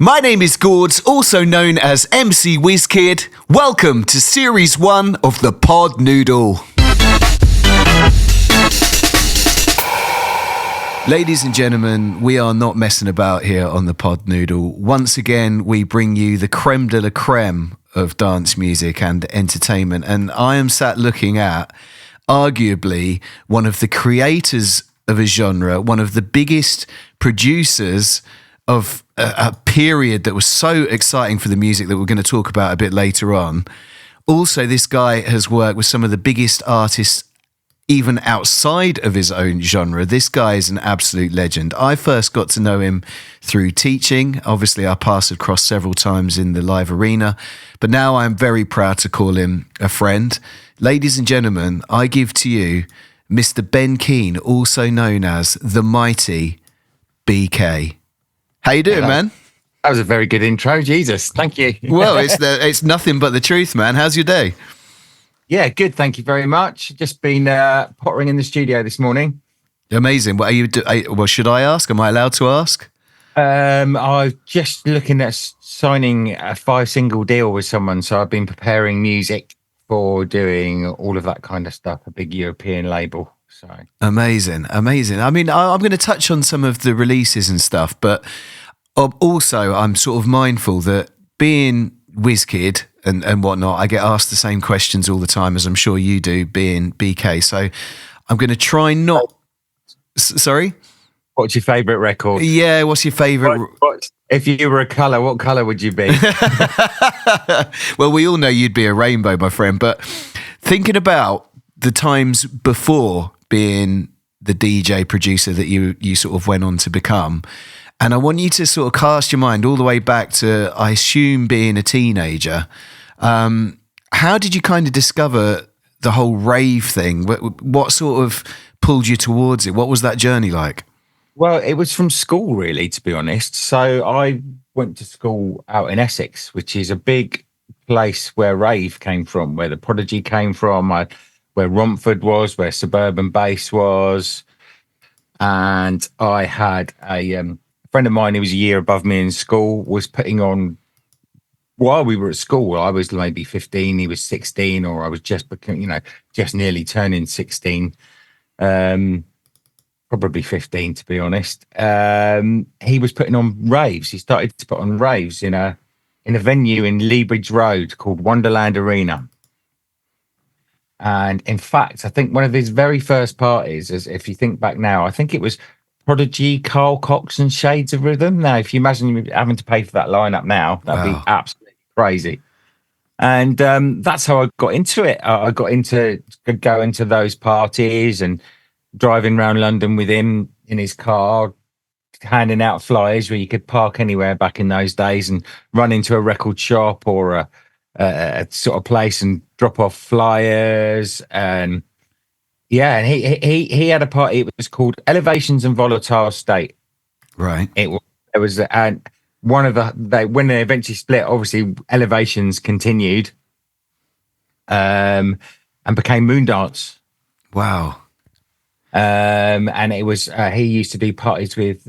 My name is Gords, also known as MC WizKid. Welcome to Series 1 of the Pod Noodle. Ladies and gentlemen, we are not messing about here on the Pod Noodle. Once again, we bring you the creme de la creme of dance music and entertainment. And I am sat looking at, arguably, one of the creators of a genre, one of the biggest producers of a period that was so exciting for the music that we're going to talk about a bit later on. Also, this guy has worked with some of the biggest artists even outside of his own genre. This guy is an absolute legend. I first got to know him through teaching. Obviously, our paths have crossed several times in the live arena, but now I'm very proud to call him a friend. Ladies and gentlemen, I give to you Mr. Ben Keane, also known as the mighty BK. How you doing, man? That was a very good intro. Jesus, thank you. Well, it's nothing but the truth, man. How's your day? Yeah, good. Thank you very much. Just been pottering in the studio this morning. Amazing. What are you? Well, should I ask? Am I allowed to ask? I was just looking at signing a 5-single deal with someone, so I've been preparing music for doing all of that kind of stuff. A big European label. So amazing. I mean, I'm going to touch on some of the releases and stuff, but also I'm sort of mindful that being WizKid and whatnot, I get asked the same questions all the time, as I'm sure you do, being BK. So I'm going to try not. Sorry? What's your favourite record? Yeah, what's your favourite? If you were a colour, what colour would you be? Well, we all know you'd be a rainbow, my friend, but thinking about the times before being the DJ producer that you sort of went on to become, and I want you to sort of cast your mind all the way back to, I assume, being a teenager. How did you kind of discover the whole rave thing? What sort of pulled you towards it? What was that journey like? Well, it was from school, really, to be honest. So I went to school out in Essex, which is a big place where rave came from, where the Prodigy came from, where Romford was, where Suburban Bass was. And I had a friend of mine who was a year above me in school was putting on, while we were at school, I was maybe 15, he was 16, or I was just nearly turning 16. Probably 15, to be honest. He was putting on raves. He started to put on raves in a venue in Leabridge Road called Wonderland Arena. And in fact, I think one of his very first parties, as if you think back now, I think it was Prodigy, Carl Cox and Shades of Rhythm. Now, if you imagine you having to pay for that lineup now, that'd be absolutely crazy. And that's how I got into it. I got into going to those parties and driving around London with him in his car, handing out flyers where you could park anywhere back in those days and run into a record shop or a sort of place and drop off flyers. And yeah, and he had a party. It was called Elevations and Volatile State. Right. It was and one of when they eventually split, obviously Elevations continued and became Moondance. Wow. And it was he used to do parties with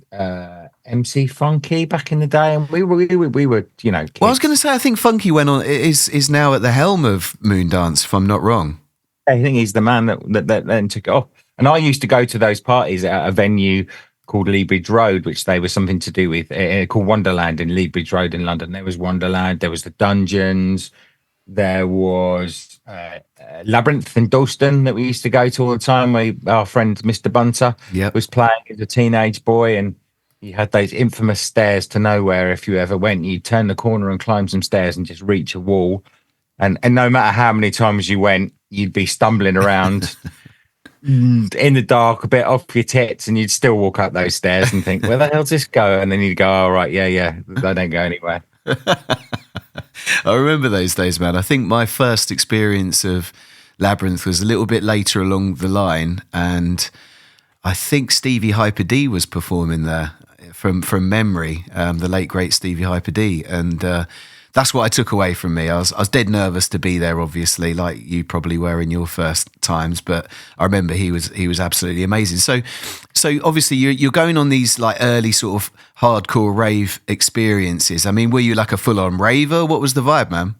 MC Funky back in the day, and we were kids. Well, I was going to say, I think Funky went on is now at the helm of Moondance, if I'm not wrong. I think he's the man that then took it off. And I used to go to those parties at a venue called Leabridge Road, which they were something to do with, called Wonderland in Leabridge Road in London. There was Wonderland, there was the Dungeons, there was Labyrinth in Dalston that we used to go to all the time. Our friend Mr. Bunter was playing as a teenage boy, and you had those infamous stairs to nowhere. If you ever went, you'd turn the corner and climb some stairs and just reach a wall. And no matter how many times you went, you'd be stumbling around in the dark, a bit off your tits, and you'd still walk up those stairs and think, where the hell does this go? And then you'd go, oh, right, yeah, they don't go anywhere. I remember those days, man. I think my first experience of Labyrinth was a little bit later along the line, and I think Stevie Hyper D was performing there from memory, the late great Stevie Hyper D, and That's what I took away from me. I was dead nervous to be there, obviously, like you probably were in your first times. But I remember he was absolutely amazing. So obviously you're going on these like early sort of hardcore rave experiences. I mean, were you like a full on raver? What was the vibe, man?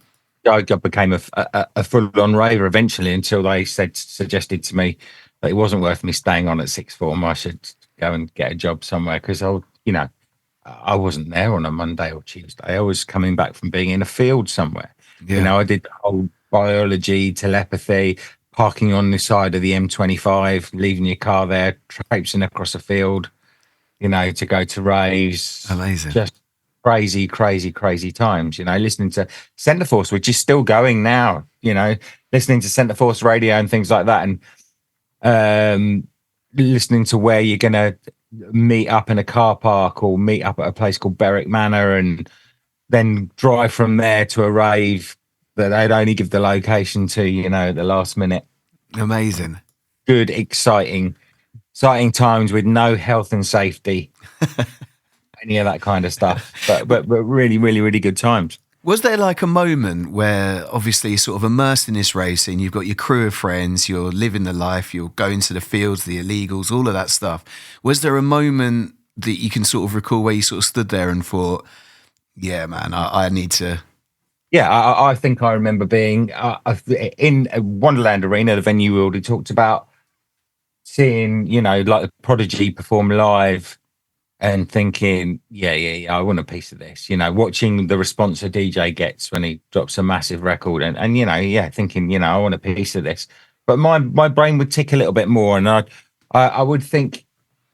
I became a full-on raver eventually, until they suggested to me that it wasn't worth me staying on at sixth form. I should go and get a job somewhere, because I wasn't there on a Monday or Tuesday. I was coming back from being in a field somewhere. Yeah. I did the whole biology, telepathy, parking on the side of the M25, leaving your car there, traipsing across a field, to go to raves. Amazing. Just crazy, crazy, crazy times, listening to Centre Force, which is still going now, listening to Centre Force radio and things like that. And listening to where you're going to meet up in a car park or meet up at a place called Berwick Manor, and then drive from there to a rave that they'd only give the location to, at the last minute. Amazing. Good, exciting times with no health and safety, any of that kind of stuff. But really, really, really good times. Was there like a moment where obviously you're sort of immersed in this racing, you've got your crew of friends, you're living the life, you're going to the fields, the illegals, all of that stuff. Was there a moment that you can sort of recall where you sort of stood there and thought, yeah, man, I need to... Yeah, I think I remember being in Wonderland Arena, the venue we already talked about, seeing, like Prodigy perform live and thinking, yeah, I want a piece of this, watching the response a DJ gets when he drops a massive record and thinking, I want a piece of this. But my brain would tick a little bit more, and I would think,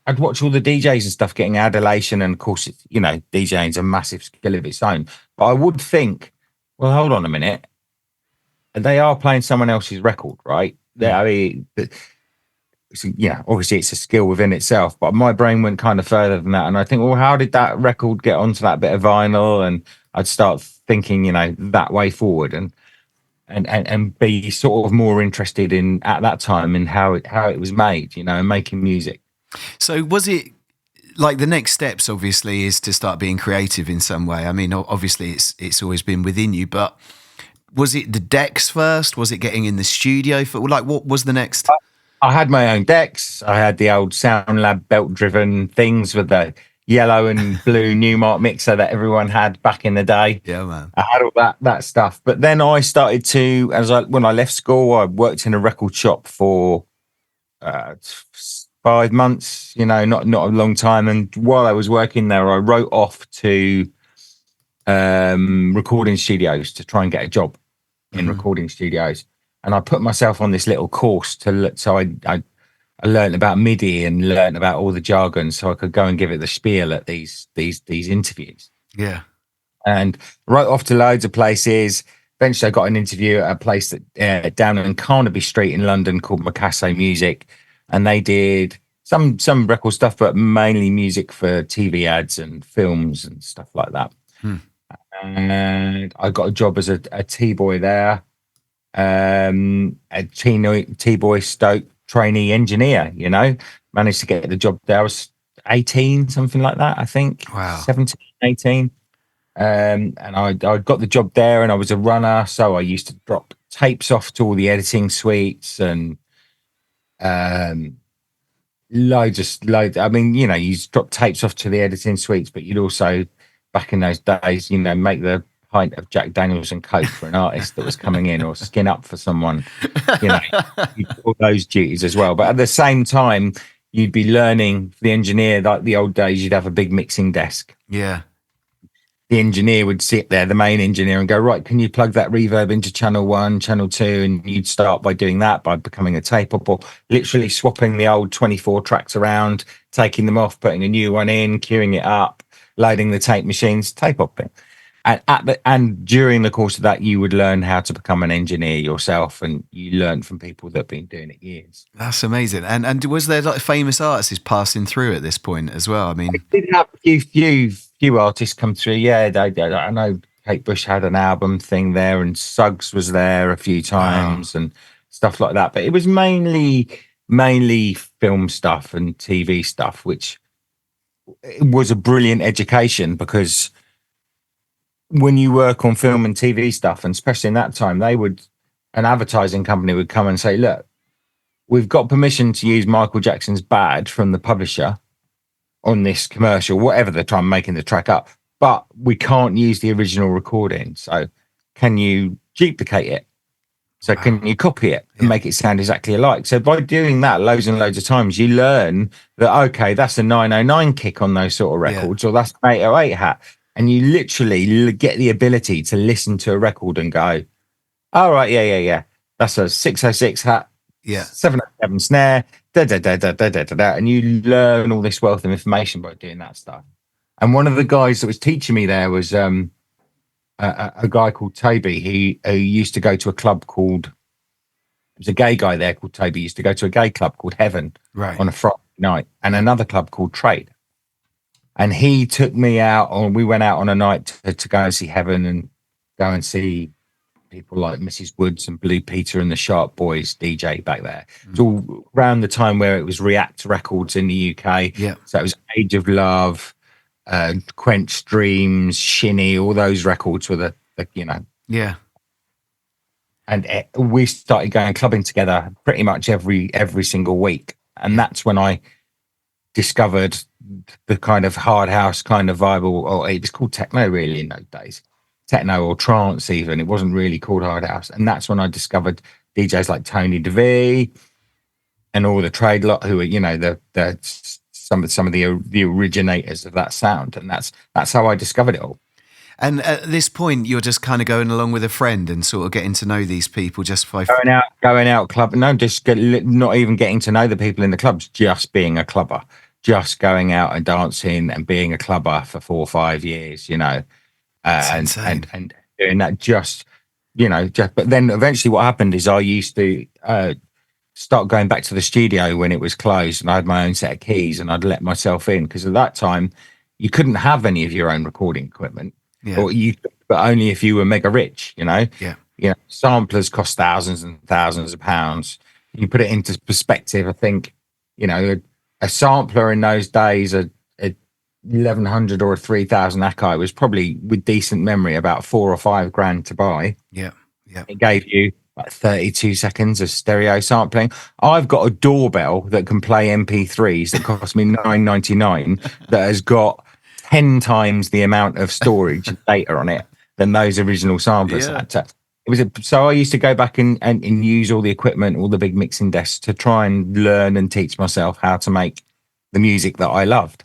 I'd watch all the DJs and stuff getting adulation, and of course, DJing is a massive skill of its own. But I would think, well, hold on a minute, they are playing someone else's record, right? Obviously it's a skill within itself, but my brain went kind of further than that. And I think, well, how did that record get onto that bit of vinyl? And I'd start thinking, that way forward, and be sort of more interested in, at that time, in how it was made, and making music. So was it like the next steps obviously is to start being creative in some way? I mean, obviously it's always been within you, but was it the decks first? Was it getting in the studio what was the next? I had my own decks. I had the old Sound Lab belt-driven things with the yellow and blue Newmark mixer that everyone had back in the day. Yeah, man. I had all that stuff. But then I started to, when I left school, I worked in a record shop for 5 months. Not a long time. And while I was working there, I wrote off to recording studios to try and get a job in recording studios. And I put myself on this little course so I learned about MIDI and learned about all the jargon, so I could go and give it the spiel at these interviews. Yeah. And wrote off to loads of places. Eventually I got an interview at a place that down in Carnaby Street in London called Macasso Music. And they did some record stuff, but mainly music for TV ads and films and stuff like that. And I got a job as a T-boy there. A T-boy Stoke trainee engineer, managed to get the job there. I was 18, something like that, I think. Wow. 17, 18. And I got the job there, and I was a runner, so I used to drop tapes off to all the editing suites and loads. I mean, you drop tapes off to the editing suites, but you'd also, back in those days, make the pint of Jack Daniels and Coke for an artist that was coming in, or skin up for someone, all those duties as well. But at the same time, you'd be learning, the engineer, like the old days, you'd have a big mixing desk. Yeah. The engineer would sit there, the main engineer, and go, right, can you plug that reverb into channel 1, channel 2? And you'd start by doing that, by becoming a tape op, or literally swapping the old 24 tracks around, taking them off, putting a new one in, queuing it up, loading the tape machines, tape opping. And during the course of that, you would learn how to become an engineer yourself, and you learn from people that have been doing it years. That's amazing. And was there like famous artists passing through at this point as well? I mean, I did have a few artists come through. Yeah, I know Kate Bush had an album thing there, and Suggs was there a few times. Wow. And stuff like that. But it was mainly film stuff and TV stuff, which was a brilliant education, because when you work on film and TV stuff, and especially in that time, an advertising company would come and say, look, we've got permission to use Michael Jackson's badge from the publisher on this commercial, whatever they're trying making the track up, but we can't use the original recording. So can you duplicate it? So can you copy it and make it sound exactly alike? So by doing that loads and loads of times, you learn that, okay, that's a 909 kick on those sort of records, or that's an 808 hat. And you literally get the ability to listen to a record and go, all right, yeah. That's a 606 hat, 707 snare, and you learn all this wealth of information by doing that stuff. And one of the guys that was teaching me there was a guy called Toby. He used to go to a club called, there was a gay guy there called Toby. He used to go to a gay club called Heaven on a Friday night, and another club called Trade. And he took me out, or we went out on a night to go and see Heaven and go and see people like Mrs. Woods and Blue Peter and the Sharp Boys DJ back there. It's all around the time where it was React Records in the UK. Yeah. So it was Age of Love, Quench Dreams, Shinny, all those records were the Yeah. And we started going clubbing together pretty much every single week. And that's when I discovered the kind of hard house kind of vibe, or it was called techno really in those days. Techno or trance even. It wasn't really called hard house. And that's when I discovered DJs like Tony DeVee and all the Trade lot who were, some of the originators of that sound. And that's how I discovered it all. And at this point, you're just kind of going along with a friend and sort of getting to know these people just by going out clubbing. No, not even getting to know the people in the clubs, just being a clubber, just going out and dancing and being a clubber for 4 or 5 years, and doing that but then eventually what happened is I used to start going back to the studio when it was closed, and I had my own set of keys, and I'd let myself in, because at that time you couldn't have any of your own recording equipment. But only if you were mega rich, samplers cost thousands and thousands of pounds. You put it into perspective, I think, a sampler in those days, a 1100 or a 3000 Akai was probably, with decent memory, about 4 or 5 grand to buy. It gave you like 32 seconds of stereo sampling. I've got a doorbell that can play MP3s that cost me $9.99 that has got 10 times the amount of storage and data on it than those original samplers had. So I used to go back and use all the equipment, all the big mixing desks, to try and learn and teach myself how to make the music that I loved.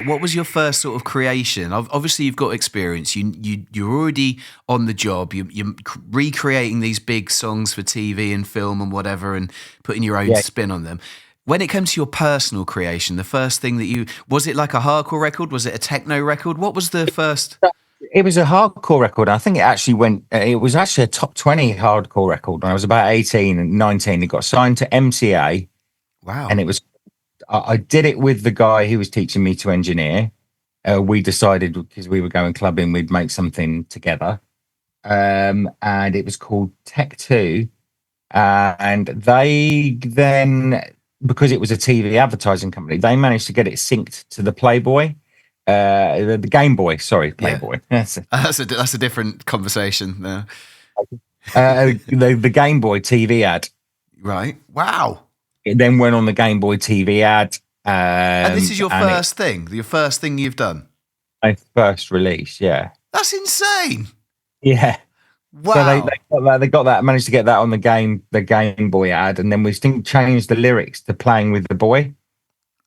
What was your first sort of creation? Obviously, you've got experience. You're already on the job. You're recreating these big songs for TV and film and whatever, and putting your own spin on them. When it came to your personal creation, the first thing that was it like a hardcore record? Was it a techno record? What was the first? It was a hardcore record. I think it was actually a top 20 hardcore record when I was about 18 and 19. It got signed to MCA. Wow. And I did it with the guy who was teaching me to engineer. We decided, because we were going clubbing, we'd make something together. And it was called Tech 2. And they then, because it was a TV advertising company, they managed to get it synced to the Playboy. The Game Boy, sorry, Playboy. Yeah. That's a different conversation there. The Game Boy TV ad. Right. Wow. It then went on the Game Boy TV ad. And this is your first thing you've done? My first release, yeah. That's insane. Yeah. Wow. So they got that, managed to get that on the Game Boy ad, and then we changed the lyrics to Playing with the Boy.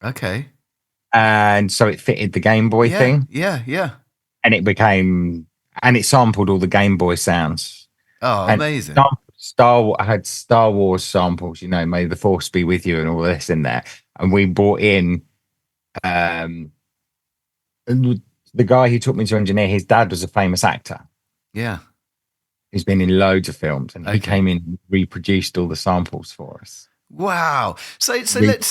Okay. And so it fitted the Game Boy thing. Yeah. And it sampled all the Game Boy sounds. Oh, amazing. I had Star Wars samples, May the Force be with you and all this in there. And we brought in the guy who took me to engineer. His dad was a famous actor. Yeah. He's been in loads of films, and he came in and reproduced all the samples for us. Wow. So let's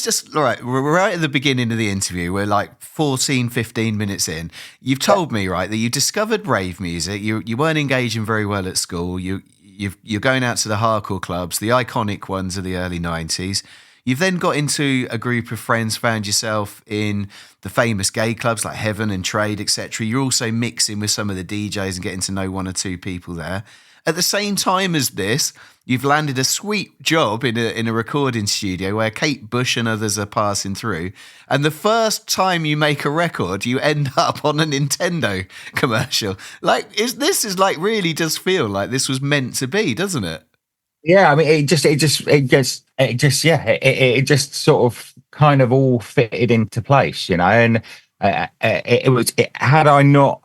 just, all right, we're right at the beginning of the interview. We're like 14, 15 minutes in. You've told me, right, that you discovered rave music. You weren't engaging very well at school. You're going out to the hardcore clubs, the iconic ones of the early 90s. You've then got into a group of friends, found yourself in the famous gay clubs like Heaven and Trade, etc. You're also mixing with some of the DJs and getting to know one or two people there. At the same time as this, you've landed a sweet job in a recording studio where Kate Bush and others are passing through. And the first time you make a record, you end up on a Nintendo commercial. Like, this is like really does feel like this was meant to be, doesn't it? Yeah, I mean, it just sort of kind of all fitted into place, you know. And had I not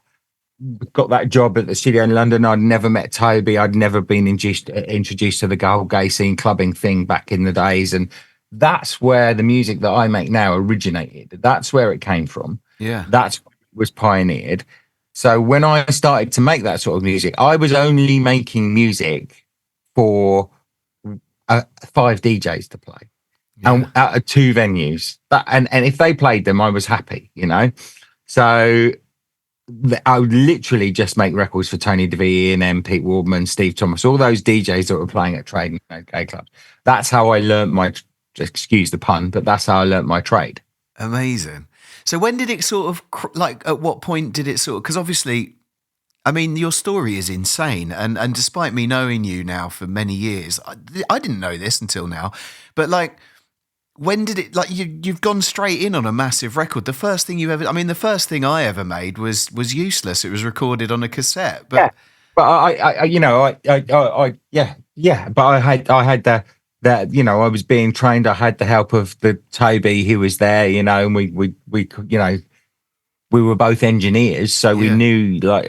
got that job at the studio in London, I'd never met Toby. I'd never been introduced to the whole gay scene clubbing thing back in the days. And that's where the music that I make now originated. That's where it came from. Yeah. That's what was pioneered. So when I started to make that sort of music, I was only making music for 5 DJs to play, and out of 2 venues. And if they played them, I was happy, you know. So I would literally just make records for Tony DeVee, and Pete Wardman, Steve Thomas, all those DJs that were playing at Trade and gay clubs. That's how I learnt my, excuse the pun, but that's how I learnt my trade. Amazing. So when did it sort of, like, at what point did it sort of, because obviously, I mean, your story is insane. And despite me knowing you now for many years, I didn't know this until now. But like, when did it, like, you've gone straight in on a massive record. The first thing the first thing I ever made was Useless. It was recorded on a cassette. But yeah, but but I had that, you know, I was being trained. I had the help of the Toby who was there, you know, and we you know, we were both engineers, so we knew, like,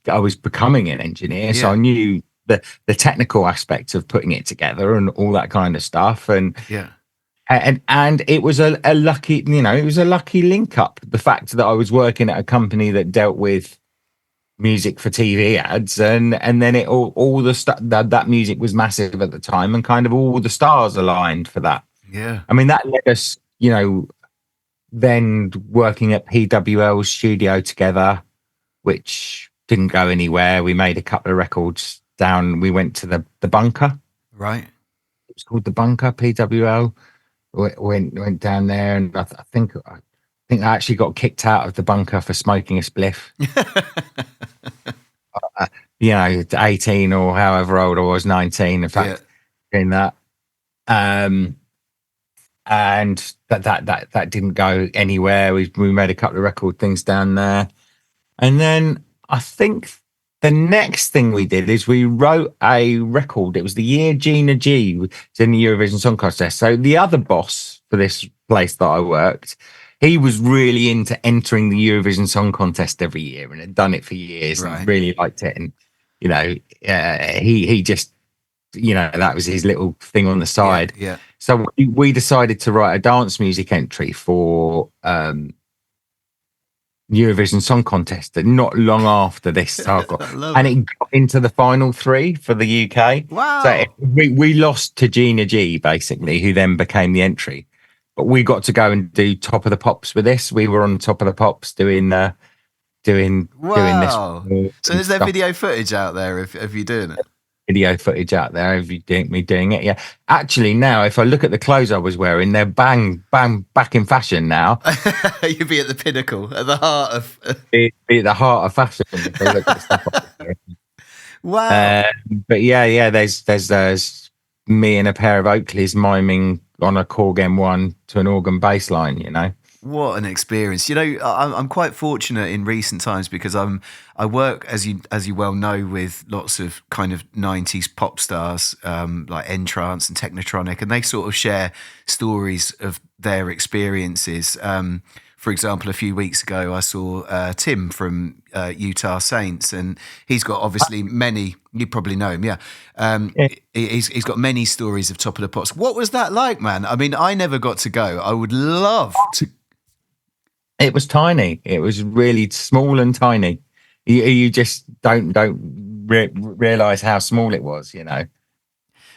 I was becoming an engineer, so I knew the technical aspects of putting it together and all that kind of stuff. And it was a lucky, you know, it was a lucky link up. The fact that I was working at a company that dealt with music for TV ads, and then it all the stuff that music was massive at the time, and kind of all the stars aligned for that. Yeah, I mean, that led us, you know, then working at PWL's studio together, which didn't go anywhere. We made a couple of records down. We went to the Bunker. Right. It was called the Bunker, PWL. Went down there, and I think I actually got kicked out of the Bunker for smoking a spliff. You know, 18 or however old I was, 19. In fact, in that. And that didn't go anywhere. We made a couple of record things down there, and then I think the next thing we did is we wrote a record. It was the year Gina G was in the Eurovision Song Contest. So the other boss for this place that I worked, he was really into entering the Eurovision Song Contest every year and had done it for years. Right. And really liked it, and you know, he just, you know, that was his little thing on the side. Yeah. So we decided to write a dance music entry for Eurovision Song Contest, and not long after this saga, and it got into the final 3 for the UK. Wow! So we lost to Gina G, basically, who then became the entry. But we got to go and do Top of the Pops with this. We were on Top of the Pops doing this. So is there video footage out there of you doing it? Video footage out there of me doing it. Yeah, actually, now if I look at the clothes I was wearing, they're bang back in fashion now. You'd be at the pinnacle, at the heart of be at the heart of fashion. If I look at stuff. Wow. But yeah, there's me in a pair of Oakleys miming on a Korg M1 to an organ bass line, you know. What an experience! You know, I'm quite fortunate in recent times because I work, as you well know, with lots of kind of 90s pop stars like N-Trance and Technotronic, and they sort of share stories of their experiences. For example, a few weeks ago, I saw Tim from Utah Saints, and he's got obviously many. You probably know him, yeah. He's got many stories of Top of the Pops. What was that like, man? I mean, I never got to go. I would love to. It was tiny. It was really small and tiny. You just don't realize how small it was, you know.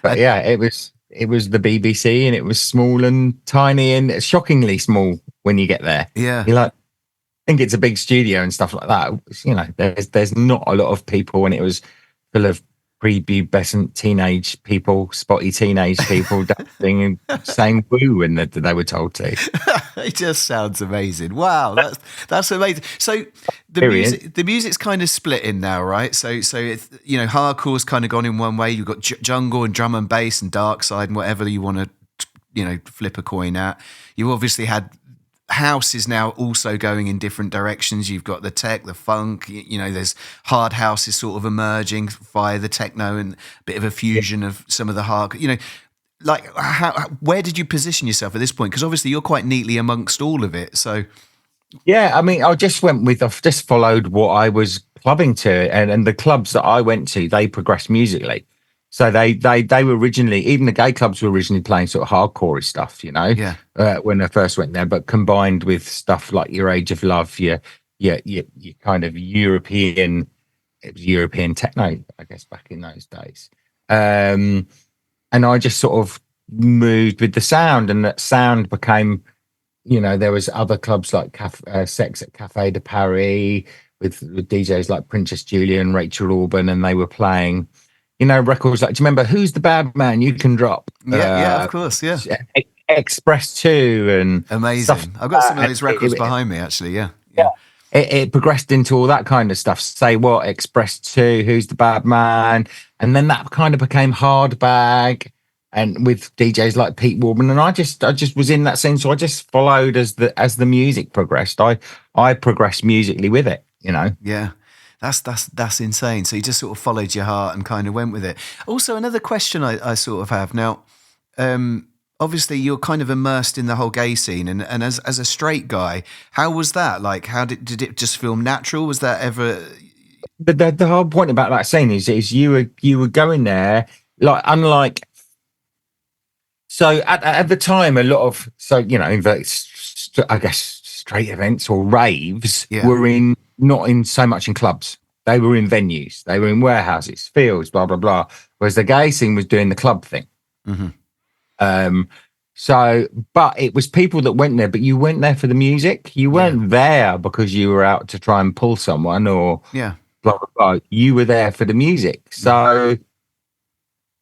But yeah, it was the BBC, and it was small and tiny and shockingly small when you get there. Yeah, you're like, I think it's a big studio and stuff like that. You know, there's not a lot of people, and it was full of prepubescent teenage people, spotty teenage people dancing and saying woo when they were told to. It just sounds amazing. Wow, that's amazing. So Period. the music's kind of split in now, right? So it's, hardcore's kind of gone in one way. You've got jungle and drum and bass and dark side and whatever you want to, flip a coin at. You obviously had house is now also going in different directions. You've got the tech, the funk, there's hard house is sort of emerging via the techno and a bit of a fusion of some of the hard, like where did you position yourself at this point? Because obviously you're quite neatly amongst all of it. So yeah, I mean, I've just followed what I was clubbing to, and the clubs that I went to, they progressed musically. So they were originally, even the gay clubs were originally playing sort of hardcore stuff, Yeah. when I first went there, but combined with stuff like your Age of Love, your kind of European techno, I guess, back in those days. And I just sort of moved with the sound, and that sound became, there was other clubs like Sex at Café de Paris with DJs like Princess Julia and Rachel Orban, and they were playing, records like, do you remember Who's the Bad Man You Can Drop? Yeah, of course, yeah. Express 2 and amazing. stuff. I've got some of those records behind me, actually. Yeah. It progressed into all that kind of stuff. Say What, Express 2, Who's the Bad Man? And then that kind of became Hardbag, and with DJs like Pete Warburton. And I just was in that scene. So I just followed as the music progressed. I progressed musically with it, Yeah. That's insane. So you just sort of followed your heart and kind of went with it. Also, another question I sort of have now, obviously you're kind of immersed in the whole gay scene, and as a straight guy, how was that? Like, how did it just feel natural? Was that ever? The whole point about that scene is you were going there, like, unlike, so at the time, a lot of, I guess straight events or raves were not in so much in clubs. They were in venues. They were in warehouses, fields, blah, blah, blah. Whereas the gay scene was doing the club thing. Mm-hmm. But it was people that went there, but you went there for the music. You weren't there because you were out to try and pull someone or blah, blah, blah. You were there for the music. So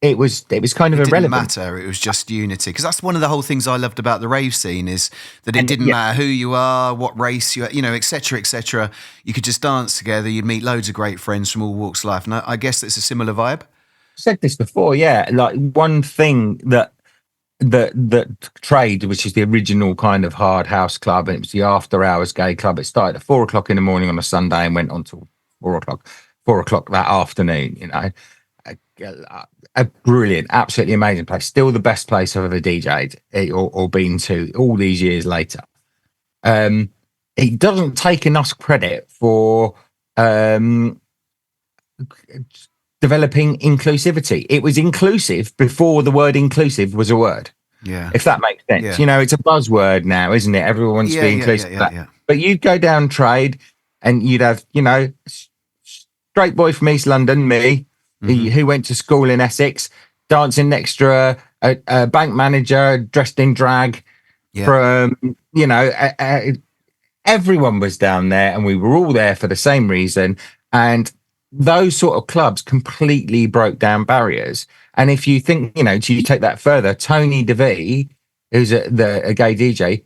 it was kind of irrelevant. It didn't matter. It was just unity. Because that's one of the whole things I loved about the rave scene, is that it didn't matter who you are, what race you are, et cetera, et cetera. You could just dance together. You'd meet loads of great friends from all walks of life. And I guess it's a similar vibe. I said this before, yeah. Like, one thing that Trade, which is the original kind of hard house club, and it was the after hours gay club. It started at 4 o'clock in the morning on a Sunday and went on till 4 o'clock that afternoon, a brilliant, absolutely amazing place. Still the best place I've ever DJ'd or been to all these years later. It doesn't take enough credit for developing inclusivity. It was inclusive before the word inclusive was a word. Yeah. If that makes sense. Yeah. It's a buzzword now, isn't it? Everyone wants to be inclusive. Yeah. But you'd go down Trade and you'd have, straight boy from East London, me, who went to school in Essex, dancing next to a bank manager dressed in drag from, everyone was down there, and we were all there for the same reason. And those sort of clubs completely broke down barriers. And if you think, you take that further, Tony DeVee, who's a gay DJ,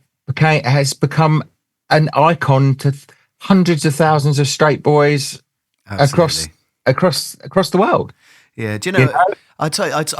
has become an icon to hundreds of thousands of straight boys across the world. Yeah, do you know? I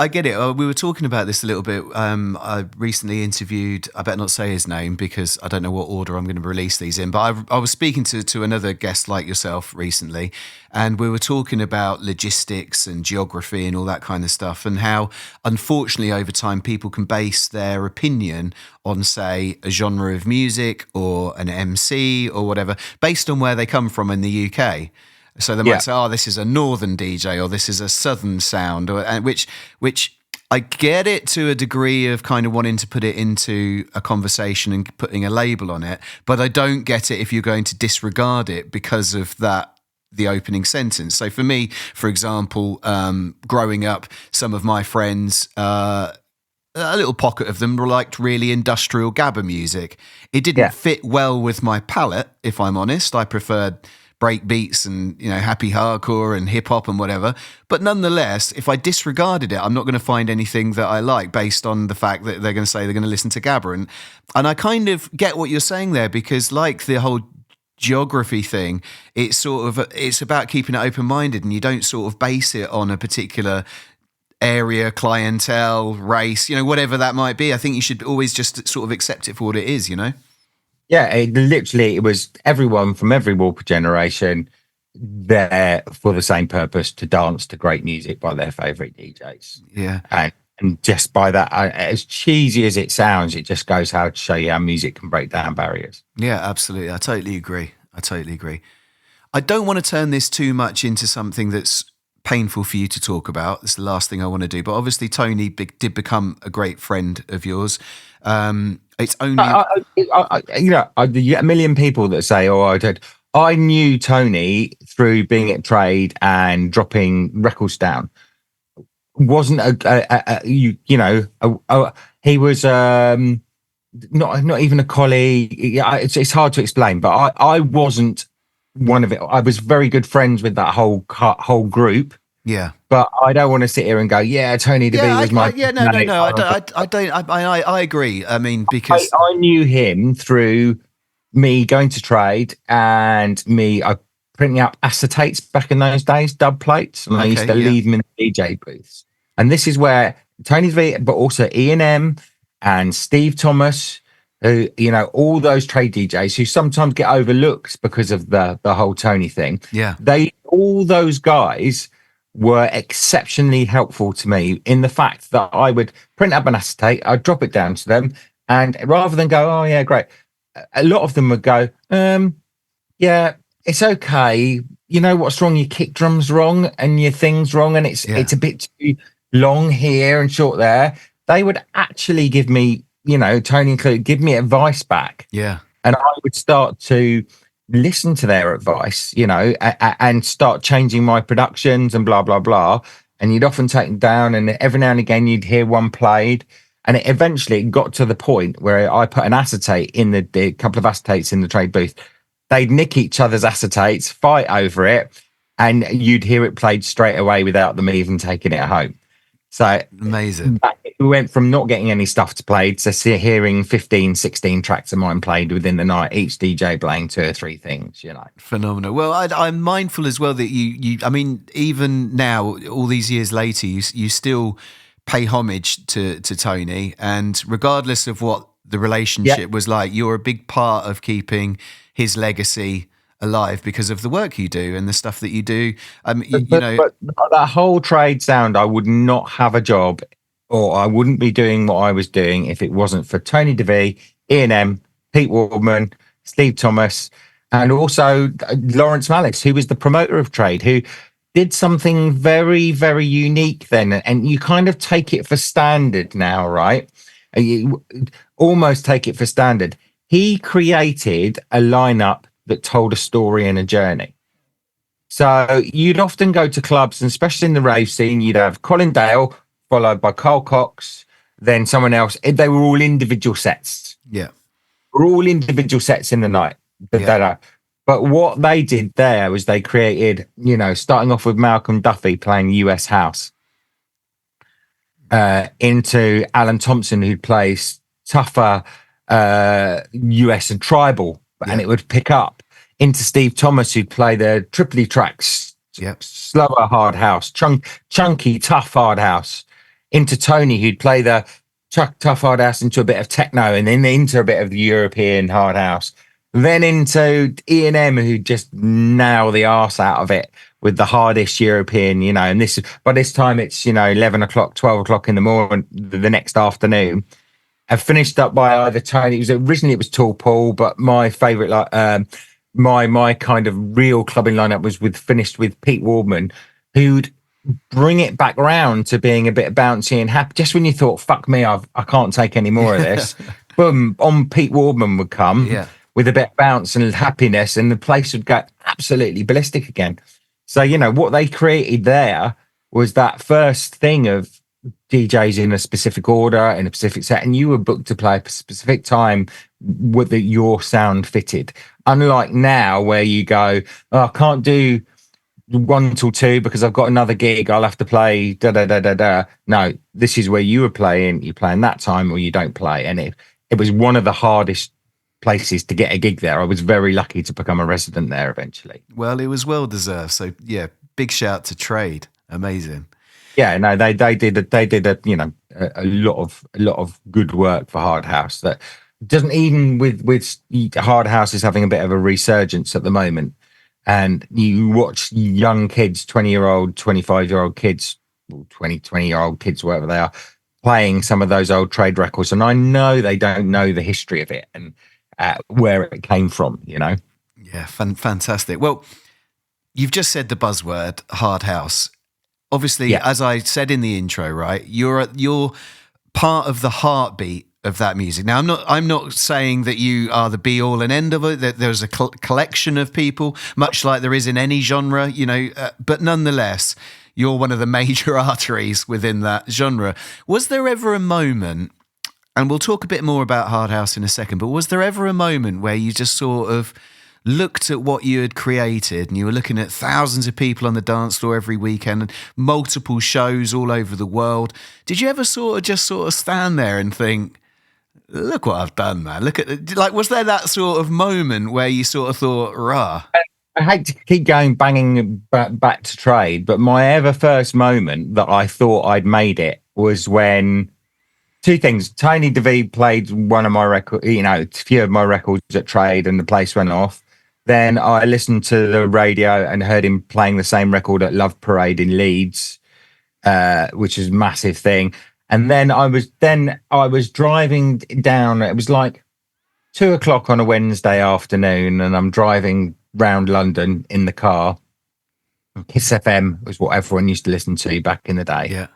get it. We were talking about this a little bit. I recently interviewed, I better not say his name because I don't know what order I'm going to release these in, but I was speaking to another guest like yourself recently, and we were talking about logistics and geography and all that kind of stuff, and how, unfortunately, over time, people can base their opinion on, say, a genre of music or an MC or whatever, based on where they come from in the UK. So they might say, "Oh, this is a northern DJ," or "This is a southern sound," which I get it to a degree of kind of wanting to put it into a conversation and putting a label on it, but I don't get it if you're going to disregard it because of that, the opening sentence. So for me, for example, growing up, some of my friends, a little pocket of them liked really industrial gabba music. It didn't fit well with my palate, if I'm honest. I preferred break beats and, you know, happy hardcore and hip hop and whatever. But nonetheless, if I disregarded it, I'm not going to find anything that I like based on the fact that they're going to say they're going to listen to Gabba. And I kind of get what you're saying there, because like the whole geography thing, it's about keeping it open-minded, and you don't sort of base it on a particular area, clientele, race, you know, whatever that might be. I think you should always just sort of accept it for what it is, you know? Yeah, it was everyone from every walk of generation there for the same purpose, to dance to great music by their favourite DJs. Yeah. And just by that, as cheesy as it sounds, it just goes how to show you how music can break down barriers. Yeah, absolutely. I totally agree. I don't want to turn this too much into something that's painful for you to talk about. It's the last thing I want to do. But obviously, Tony did become a great friend of yours. It's only... you get a million people that say, oh, I knew Tony through being at Trade and dropping records down. Wasn't he was not even a colleague. It's hard to explain, but I wasn't one of it. I was very good friends with that whole group. Yeah, but I don't want to sit here and go, yeah, Tony DeVee was my... I agree. I mean, because I knew him through me going to Trade and I printing up acetates back in those days, dub plates, and I used to leave them in the DJ booths. And this is where Tony DeVee, but also Ian and Steve Thomas, who, you know, all those Trade DJs who sometimes get overlooked because of the whole Tony thing. Yeah, all those guys were exceptionally helpful to me in the fact that I would print up an acetate, I'd drop it down to them, and rather than go, oh yeah, great, a lot of them would go, yeah, it's okay. You know what's wrong? Your kick drum's wrong and your thing's wrong, and it's a bit too long here and short there. They would actually give me, you know, Tony included, give me advice back. Yeah. And I would start to listen to their advice, you know, and start changing my productions and blah, blah, blah. And you'd often take them down, and every now and again you'd hear one played. And it eventually got to the point where I put an acetate in the couple of acetates in the Trade booth. They'd nick each other's acetates, fight over it, and you'd hear it played straight away without them even taking it home. So amazing. We went from not getting any stuff to play to hearing 15, 16 tracks of mine played within the night, each DJ playing 2 or 3 things, you know. Phenomenal. Well, I'm mindful as well that you I mean, even now, all these years later, you still pay homage to Tony, and regardless of what the relationship was like, you're a big part of keeping his legacy alive because of the work you do and the stuff that you do. But that whole Trade sound, I would not have a job, or I wouldn't be doing what I was doing if it wasn't for Tony DeVee, Ian, Pete Waldman, Steve Thomas, and also Lawrence Malice, who was the promoter of Trade, who did something very, very unique then. And you kind of take it for standard now, right? You almost take it for standard. He created a lineup that told a story and a journey. So you'd often go to clubs, and especially in the rave scene, you'd have Colin Dale, followed by Carl Cox, then someone else. They were all individual sets. Yeah. Were all individual sets in the night. But what they did there was they created, you know, starting off with Malcolm Duffy playing US House, into Alan Thompson, who plays tougher US and tribal, and it would pick up, into Steve Thomas, who'd play the Tripoli tracks, slower hard house, chunky, tough hard house, into Tony, who'd play the tough hard house into a bit of techno, and then into a bit of the European hard house, then into E&M, who'd just nail the arse out of it with the hardest European, you know, and by this time it's, you know, 11 o'clock, 12 o'clock in the morning, the next afternoon. And finished up by either Tony. Originally it was Tall Paul, but my favourite, my kind of real clubbing lineup was finished with Pete Waldman, who'd bring it back round to being a bit bouncy and happy. Just when you thought, "Fuck me, I can't take any more of this," boom, on Pete Waldman would come with a bit of bounce and happiness, and the place would go absolutely ballistic again. So, you know, what they created there was that first thing of DJs in a specific order, in a specific set, and you were booked to play a specific time with your sound fitted. Unlike now, where you go, oh, I can't do 1 till 2 because I've got another gig. I'll have to play da da da da da. No, this is where you were playing. You play in that time, or you don't play. And it was one of the hardest places to get a gig there. I was very lucky to become a resident there eventually. Well, it was well deserved. So yeah, big shout to Trade. Amazing. Yeah, no, they did a lot of good work for Hard House that doesn't, even with Hard House is having a bit of a resurgence at the moment. And you watch young kids, 20-year-old, 25-year-old kids, 20-year-old kids, whatever they are, playing some of those old Trade records. And I know they don't know the history of it and where it came from, you know? Yeah, fantastic. Well, you've just said the buzzword, Hard House. Obviously, Yeah. as I said in the intro, right, you're part of the heartbeat of that music. Now, I'm not saying that you are the be all and end of it. That there's a collection of people, much like there is in any genre, you know. But nonetheless, you're one of the major arteries within that genre. Was there ever a moment? And we'll talk a bit more about Hard House in a second. But was there ever a moment where you just sort of looked at what you had created and you were looking at thousands of people on the dance floor every weekend and multiple shows all over the world? Did you ever sort of stand there and think, look what I've done, man? Look at, like, was there that sort of moment where you sort of thought, rah? I hate to keep banging back to Trade, but my ever first moment that I thought I'd made it was when two things. Tony DeVee played one of my records, a few of my records at Trade, and the place went off. Then I listened to the radio and heard him playing the same record at Love Parade in Leeds, which is a massive thing. And then I was driving down. It was like 2:00 on a Wednesday afternoon, and I'm driving round London in the car. Kiss FM was what everyone used to listen to back in the day. Yeah.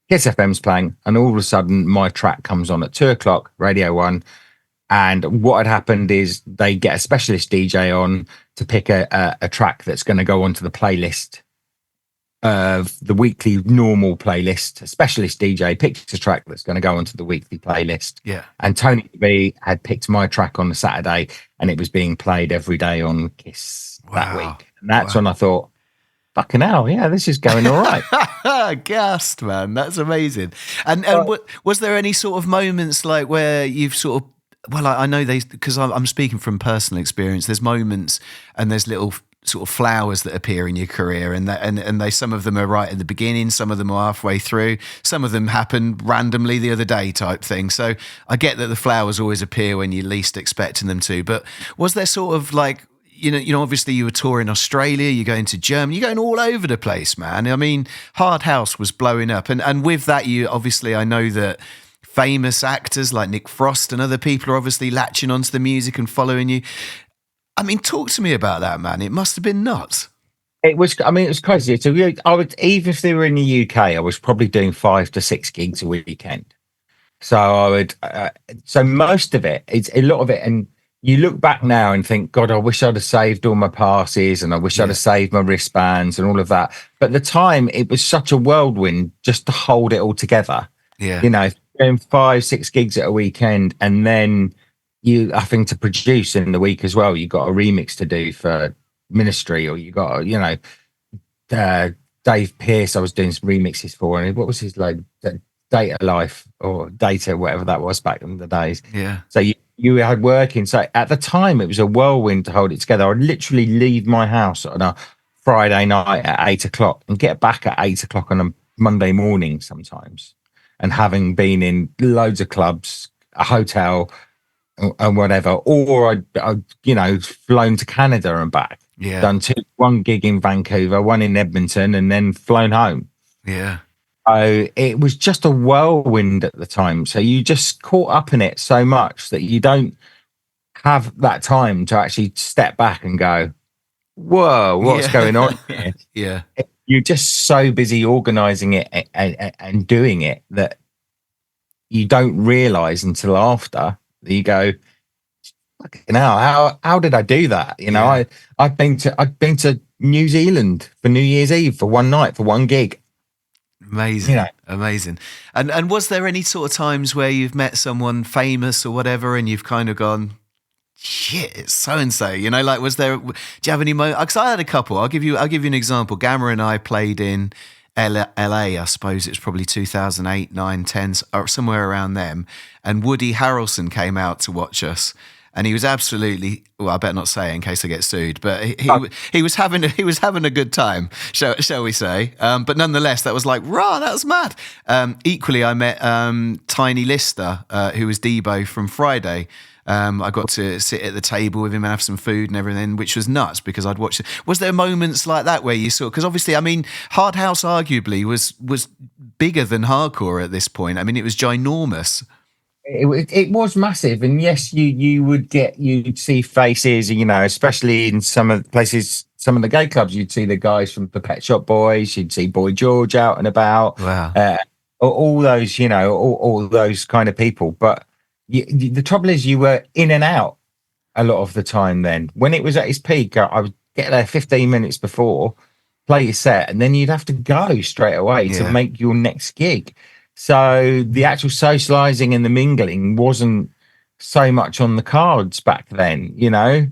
Kiss FM's playing, and all of a sudden my track comes on at 2:00, Radio 1. And what had happened is they get a specialist DJ on to pick a track that's going to go onto the playlist of the weekly normal playlist. A specialist DJ picks a track that's going to go onto the weekly playlist. Yeah. And Tony B had picked my track on the Saturday, and it was being played every day on Kiss that week. And that's when I thought, fucking hell, yeah, this is going all right. Gassed, man. That's amazing. And was there any sort of moments like where you've sort of, well, I know because I'm speaking from personal experience, there's moments and there's little sort of flowers that appear in your career, and they some of them are right at the beginning, some of them are halfway through, some of them happen randomly the other day type thing. So I get that the flowers always appear when you're least expecting them to, but was there sort of like, you know, obviously you were touring Australia, you're going to Germany, you're going all over the place, man. I mean, Hard House was blowing up, and with that, you obviously, I know that famous actors like Nick Frost and other people are obviously latching onto the music and following you. I mean, talk to me about that, man. It must have been nuts. It was crazy. So I would, even if they were in the UK, I was probably doing 5 to 6 gigs a weekend. So I would, so most of it, it's a lot of it. And you look back now and think, God, I wish I'd have saved all my passes, and I wish I'd have saved my wristbands and all of that. But at the time, it was such a whirlwind just to hold it all together. Yeah. You know, doing 5, 6 gigs at a weekend, and then you having to produce in the week as well. You got a remix to do for Ministry, or you got, Dave Pearce I was doing some remixes for, and what was his like, Data Life or Data, whatever that was back in the days. Yeah. So you had working. So at the time it was a whirlwind to hold it together. I'd literally leave my house on a Friday night at 8:00 and get back at 8:00 on a Monday morning sometimes. And having been in loads of clubs, a hotel, and whatever, or I'd flown to Canada and back. Yeah. Done one gig in Vancouver, one in Edmonton, and then flown home. Yeah. So it was just a whirlwind at the time. So you just caught up in it so much that you don't have that time to actually step back and go, whoa, what's going on here? Yeah. You're just so busy organizing it and doing it that you don't realize until after that you go, fucking hell, how did I do that? I've been to New Zealand for New Year's Eve for one night, for one gig. Amazing, amazing. And was there any sort of times where you've met someone famous or whatever, and you've kind of gone, shit, it's so and so? You know, like, was there? Do you have any? Because I had a couple. I'll give you an example. Gamma and I played in LA. I suppose it's probably 2008, 9, 10, or somewhere around them. And Woody Harrelson came out to watch us. And he was absolutely, well, I better not say in case I get sued, but he was having a good time, shall we say? But nonetheless, that was like, rah, that was mad. Equally, I met Tiny Lister, who was Debo from Friday. I got to sit at the table with him and have some food and everything, which was nuts because I'd watched it. Was there moments like that where you saw? Because obviously, I mean, Hard House arguably was bigger than hardcore at this point. I mean, it was ginormous. It was massive, and yes, you'd see faces, you know, especially in some of the places, some of the gay clubs, you'd see the guys from the Pet Shop Boys, you'd see Boy George out and about, wow, all those, you know, all those kind of people. But the trouble is, you were in and out a lot of the time. Then, when it was at its peak, I would get there 15 minutes before, play your set, and then you'd have to go straight away to make your next gig. So the actual socializing and the mingling wasn't so much on the cards back then, you know.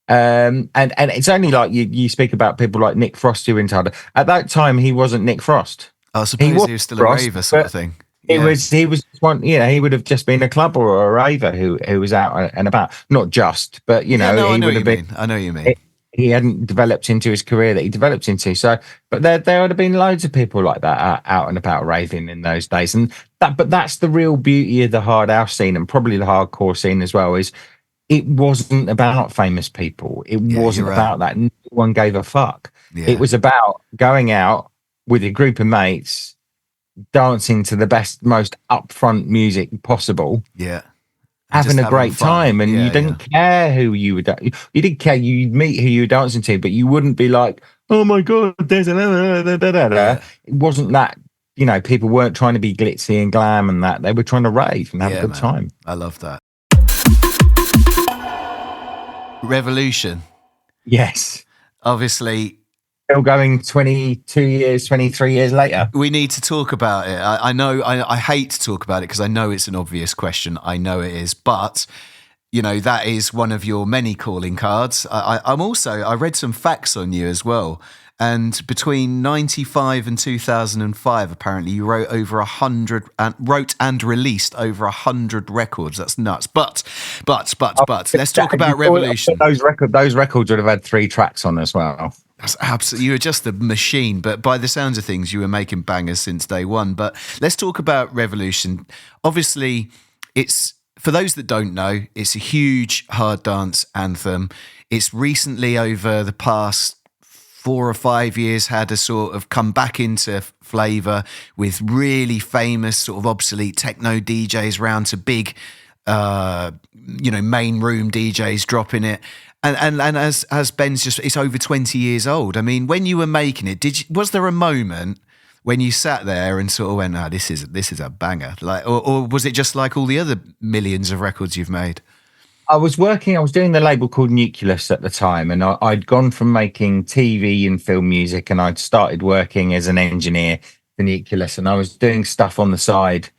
And it's only like you speak about people like Nick Frost who were into Hard. At that time, he wasn't Nick Frost. I suppose he was still Frost, a raver sort of thing. He was one, you know, he would have just been a clubber or a raver who was out and about. Not just, but you know, he would have been. I know what you mean. He hadn't developed into his career that he developed into. So, but there would have been loads of people like that out and about raving in those days. And that's the real beauty of the hard house scene, and probably the hardcore scene as well, is it wasn't about famous people. It wasn't about that. No one gave a fuck. Yeah. It was about going out with a group of mates, dancing to the best, most upfront music possible. Yeah. Having a great time, and you didn't care who you were. You didn't care. You'd meet who you were dancing to, but you wouldn't be like, "Oh my god, there's a." It wasn't that. You know, people weren't trying to be glitzy and glam and that. They were trying to rave and have a good time. I love that. Revolution. Yes. Obviously. Still going 22 years, 23 years later. We need to talk about it. I know I hate to talk about it because I know it's an obvious question. I know it is. But, you know, that is one of your many calling cards. I read some facts on you as well. And between 95 and 2005, apparently, you wrote and released over 100 records. That's nuts. But let's talk about Revolution. Those records would have had 3 tracks on as well. That's absolutely, you were just a machine, but by the sounds of things, you were making bangers since day one. But let's talk about Revolution. Obviously, it's, for those that don't know, it's a huge hard dance anthem. It's recently, over the past 4 or 5 years, had a sort of come back into flavour with really famous sort of obsolete techno DJs round to big, main room DJs dropping it. And as Ben's just, it's over 20 years old. I mean, when you were making it, was there a moment when you sat there and sort of went, "Oh, this is a banger," like, or was it just like all the other millions of records you've made? I was doing the label called Nucleus at the time, and I'd gone from making TV and film music, and I'd started working as an engineer for Nucleus, and I was doing stuff on the side.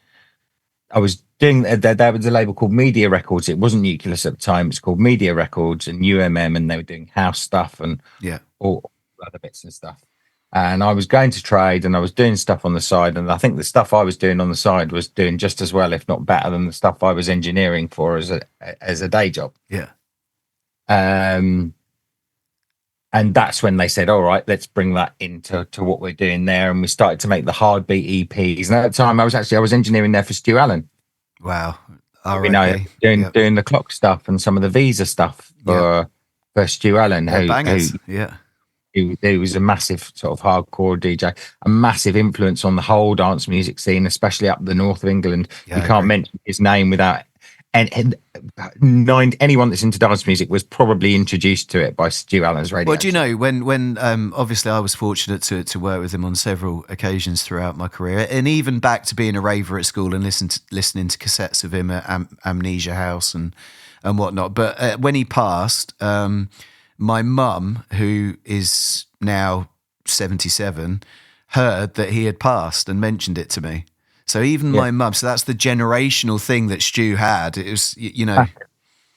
I was doing, there was a label called Media Records. It wasn't Nucleus at the time. It's called Media Records and UMM, and they were doing house stuff and all other bits and stuff. And I was going to trade, and I was doing stuff on the side. And I think the stuff I was doing on the side was doing just as well, if not better, than the stuff I was engineering for as a day job. Yeah. And that's when they said, "All right, let's bring that into what we're doing there." And we started to make the Hardbeat EPs. And at the time, I was engineering there for Stu Allen. Wow. Doing the clock stuff and some of the Visa stuff for Stu Allen. He was a massive sort of hardcore DJ, a massive influence on the whole dance music scene, especially up the north of England. You can't mention his name without, and anyone that's into dance music was probably introduced to it by Stu Allen's radio. Well, do you know, when obviously I was fortunate to work with him on several occasions throughout my career, and even back to being a raver at school and listening to cassettes of him at Amnesia House and whatnot. But when he passed, my mum, who is now 77, heard that he had passed and mentioned it to me. So even my mum, so that's the generational thing that Stu had. It was, you know.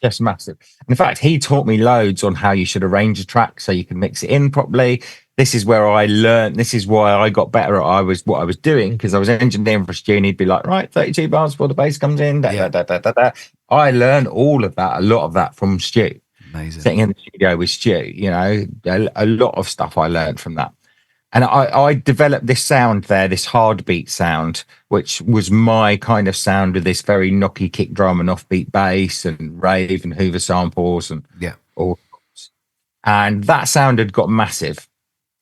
Yes, massive. In fact, he taught me loads on how you should arrange a track so you can mix it in properly. This is where I learned. This is why I got better at what I was doing, because I was engineering for Stu, and he'd be like, right, 32 bars before the bass comes in. I learned all of that, a lot of that from Stu. Amazing. Sitting in the studio with Stu, you know, a lot of stuff I learned from that. And I developed this sound there, this hard beat sound, which was my kind of sound with this very knocky kick drum and offbeat bass and rave and Hoover samples and all. And that sound had got massive.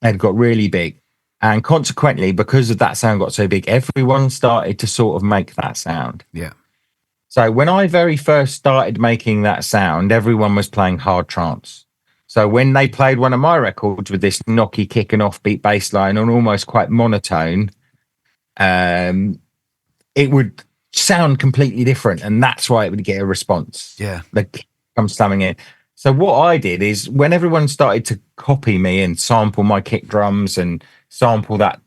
It had got really big. And consequently, because of that sound got so big, everyone started to sort of make that sound. Yeah. So when I very first started making that sound, everyone was playing hard trance. So when they played one of my records with this knocky kick and offbeat bass line and almost quite monotone, it would sound completely different. And that's why it would get a response. Yeah. The kick comes slamming in. So what I did is when everyone started to copy me and sample my kick drums and sample that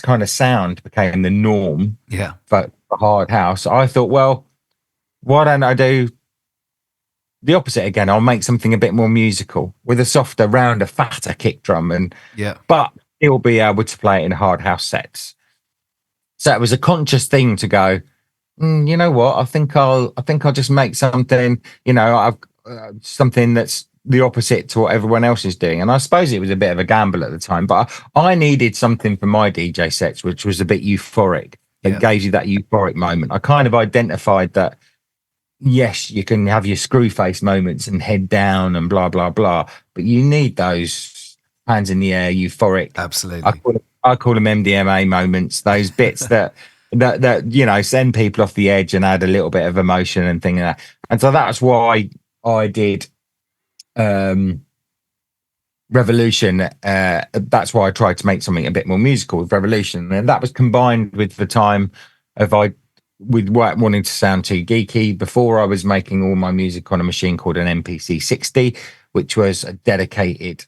kind of sound became the norm for hard house, I thought, well, why don't I do the opposite again? I'll make something a bit more musical with a softer, rounder, fatter kick drum, but he'll be able to play it in hard house sets. So it was a conscious thing to go, you know what? I think I'll just make something, you know, I've something that's the opposite to what everyone else is doing. And I suppose it was a bit of a gamble at the time, but I needed something for my DJ sets, which was a bit euphoric. It gave you that euphoric moment. I kind of identified that, yes, you can have your screw face moments and head down and blah, blah, blah, but you need those hands in the air, euphoric. Absolutely. I call them MDMA moments, those bits that, you know, send people off the edge and add a little bit of emotion and thing like that. And so that's why I did Revolution. That's why I tried to make something a bit more musical with Revolution. And that was combined with the time of with wanting to sound too geeky. Before, I was making all my music on a machine called an MPC 60, which was a dedicated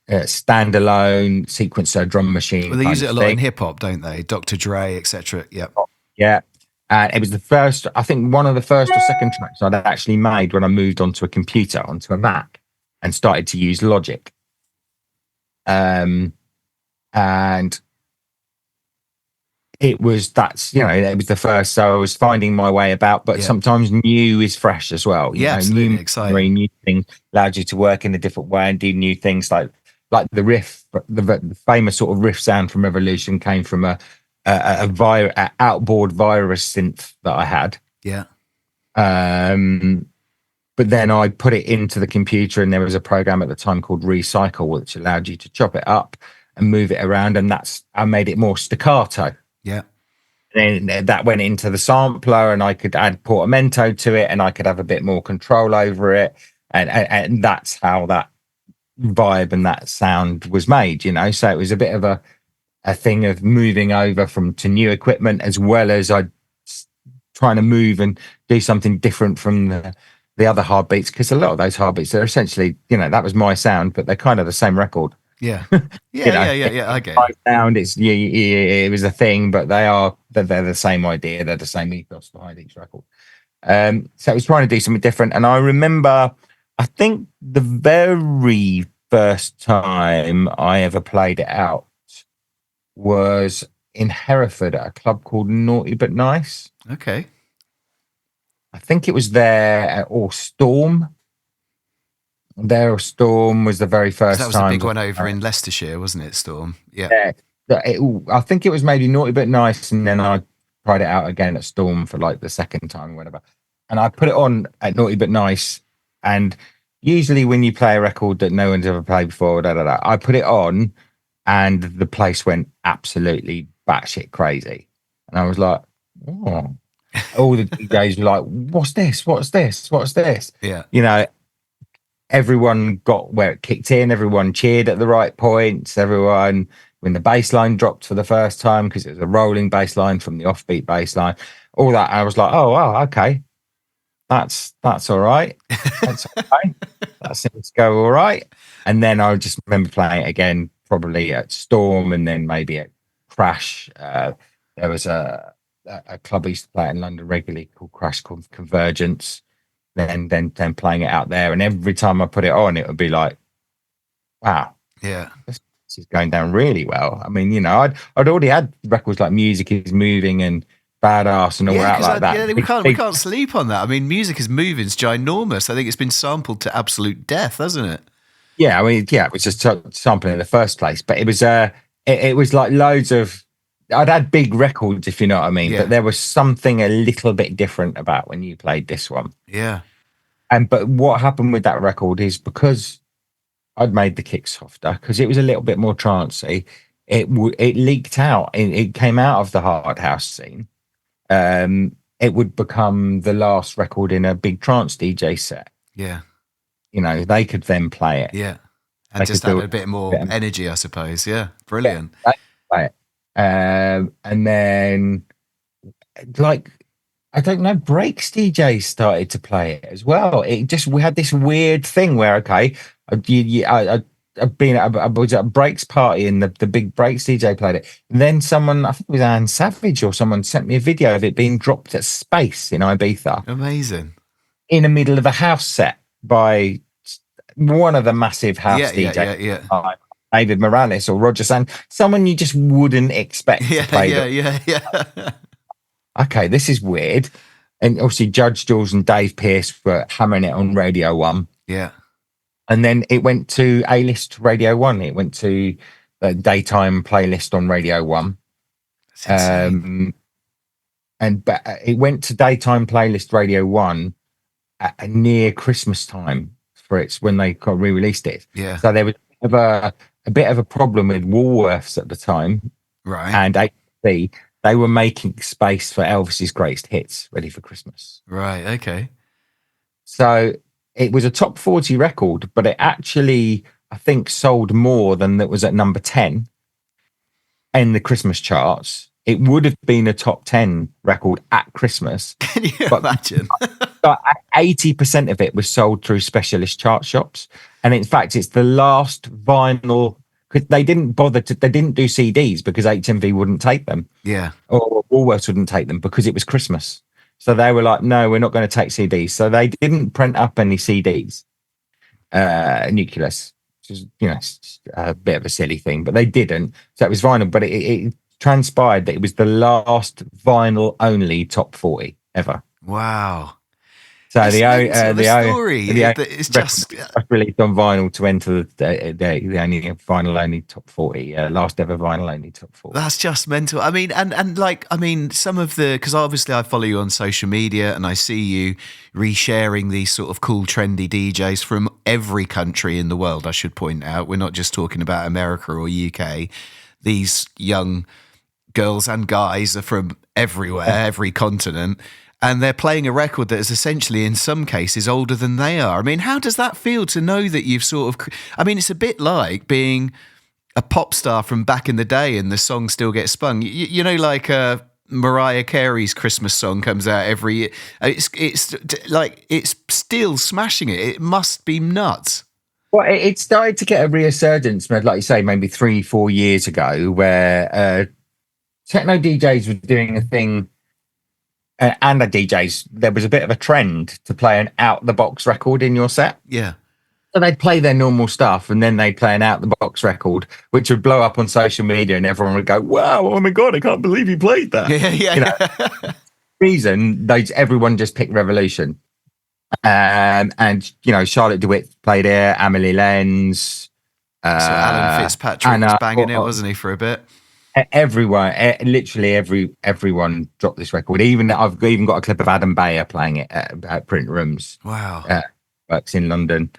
standalone sequencer drum machine. Well, they use it a lot in hip hop, don't they? Dr. Dre, etc. Yep. Yeah. And it was the first, I think, one of the first or second tracks I'd actually made when I moved onto a computer, onto a Mac, and started to use Logic. And it was it was the first. So I was finding my way about, but sometimes new is fresh as well. Absolutely exciting. New things allowed you to work in a different way and do new things. Like the riff, the famous sort of riff sound from Revolution came from a outboard virus synth that I had. Yeah. But then I put it into the computer, and there was a program at the time called Recycle, which allowed you to chop it up and move it around, and I made it more staccato. Yeah. And then that went into the sampler, and I could add portamento to it, and I could have a bit more control over it, and that's how that vibe and that sound was made. You know, so it was a bit of a thing of moving over to new equipment, as well as I trying to move and do something different from the other hard beats, because a lot of those hard beats are essentially, you know, that was my sound, but they're kind of the same record. Yeah. Yeah. I get it. Sound, it was a thing, but they're the same idea. They're the same ethos behind each record. So I was trying to do something different. And I remember, I think the very first time I ever played it out was in Hereford at a club called Naughty But Nice. Okay. I think it was there, or Storm. Storm was the very first time. That was the big one over in Leicestershire, wasn't it, Storm? Yeah. I think it was maybe Naughty But Nice, and then I tried it out again at Storm for like the second time or whatever. And I put it on at Naughty But Nice, and usually when you play a record that no one's ever played before, I put it on, and the place went absolutely batshit crazy. And I was like, oh. All the DJs were like, what's this? What's this? What's this? Yeah. You know, everyone got where it kicked in. Everyone cheered at the right points. Everyone, when the bass line dropped for the first time, because it was a rolling bass line from the offbeat bass line, all that. I was like, oh, wow, okay. That's all right. That's okay. That seems to go all right. And then I just remember playing it again probably at Storm, and then maybe at Crash. There was a club I used to play in London regularly called Crash Convergence. Then playing it out there, and every time I put it on, it would be like, wow, yeah, this is going down really well. I mean, you know, I'd already had records like Music Is Moving and Badass and all out like that. Yeah, we can't sleep on that. I mean, Music Is Moving is ginormous. I think it's been sampled to absolute death, hasn't it? Yeah, I mean, yeah, it was just sampling in the first place, but it was it was like loads of. I'd had big records, if you know what I mean, but there was something a little bit different about when you played this one. Yeah. But what happened with that record is because I'd made the kick softer, because it was a little bit more trancey, it leaked out. It came out of the hard house scene. It would become the last record in a big trance DJ set. Yeah. You know, they could then play it. Yeah. And just add a bit more energy, I suppose. Yeah. Brilliant. Yeah, play it. And then, like, I don't know, breaks DJs started to play it as well. We had this weird thing where, okay, I was at a breaks party and the big breaks DJ played it. And then someone, I think it was Anne Savage or someone, sent me a video of it being dropped at Space in Ibiza. Amazing. In the middle of a house set by one of the massive house DJs. Yeah. David Morales or Roger Sand, someone you just wouldn't expect to play Yeah. Okay, this is weird. And obviously Judge Jules and Dave Pearce were hammering it on Radio 1. Yeah. And then it went to A-List Radio 1. It went to the daytime playlist on Radio 1. But it went to daytime playlist Radio 1 at near Christmas time for it's when they got re-released it. Yeah. So there was a bit of a problem with Woolworths at the time, right? And HMV, they were making space for Elvis's greatest hits ready for Christmas, right? Okay. So it was a top 40 record, but it actually, I think, sold more than that was at number 10 in the Christmas charts. It would have been a top 10 record at Christmas. Can you imagine? But 80% of it was sold through specialist chart shops. And in fact, it's the last vinyl, because they didn't they didn't do CDs because HMV wouldn't take them. Yeah. Or Woolworths wouldn't take them because it was Christmas. So they were like, no, we're not going to take CDs. So they didn't print up any CDs, Nucleus, which is, you know, a bit of a silly thing, but they didn't. So it was vinyl, but it transpired that it was the last vinyl only top 40 ever. Wow. So the story is just released on vinyl to enter the only vinyl only top 40, last ever vinyl only top 40. That's just mental. I mean, and like, I mean, some of the, because obviously I follow you on social media and I see you resharing these sort of cool, trendy DJs from every country in the world. I should point out, we're not just talking about America or UK. These young girls and guys are from everywhere, every continent. And they're playing a record that is essentially, in some cases, older than they are. I mean, how does that feel to know that you've sort of... I mean, it's a bit like being a pop star from back in the day and the song still gets spun. You know, like Mariah Carey's Christmas song comes out every year. It's like, it's still smashing it. It must be nuts. Well, it started to get a resurgence, like you say, maybe 3-4 years ago, where techno DJs were doing a thing... and the DJs, there was a bit of a trend to play an out-the-box record in your set. Yeah. So they'd play their normal stuff, and then they'd play an out-the-box record, which would blow up on social media, and everyone would go, wow, oh my God, I can't believe you played that. Yeah. You know, reason, everyone just picked Revolution. And, you know, Charlotte DeWitt played it, Amelie Lenz. So Alan Fitzpatrick was banging it, wasn't he, for a bit? Everyone, literally everyone dropped this record. I've even got a clip of Adam Bayer playing it at Print Rooms. Wow. Works in London.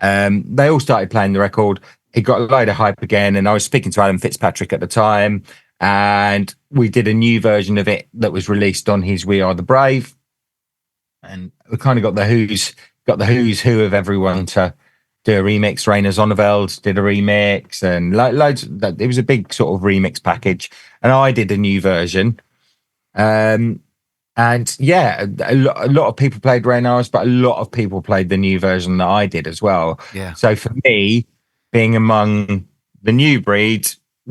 They all started playing the record. It got a load of hype again, and I was speaking to Alan Fitzpatrick at the time, and we did a new version of it that was released on his We Are the Brave, and we kind of got the who's who of everyone to do a remix. Rainer Zonneveld did a remix, and loads. It was a big sort of remix package, and I did a new version. And yeah, a lot of people played Rainer's, but a lot of people played the new version that I did as well. Yeah. So for me, being among the new breed,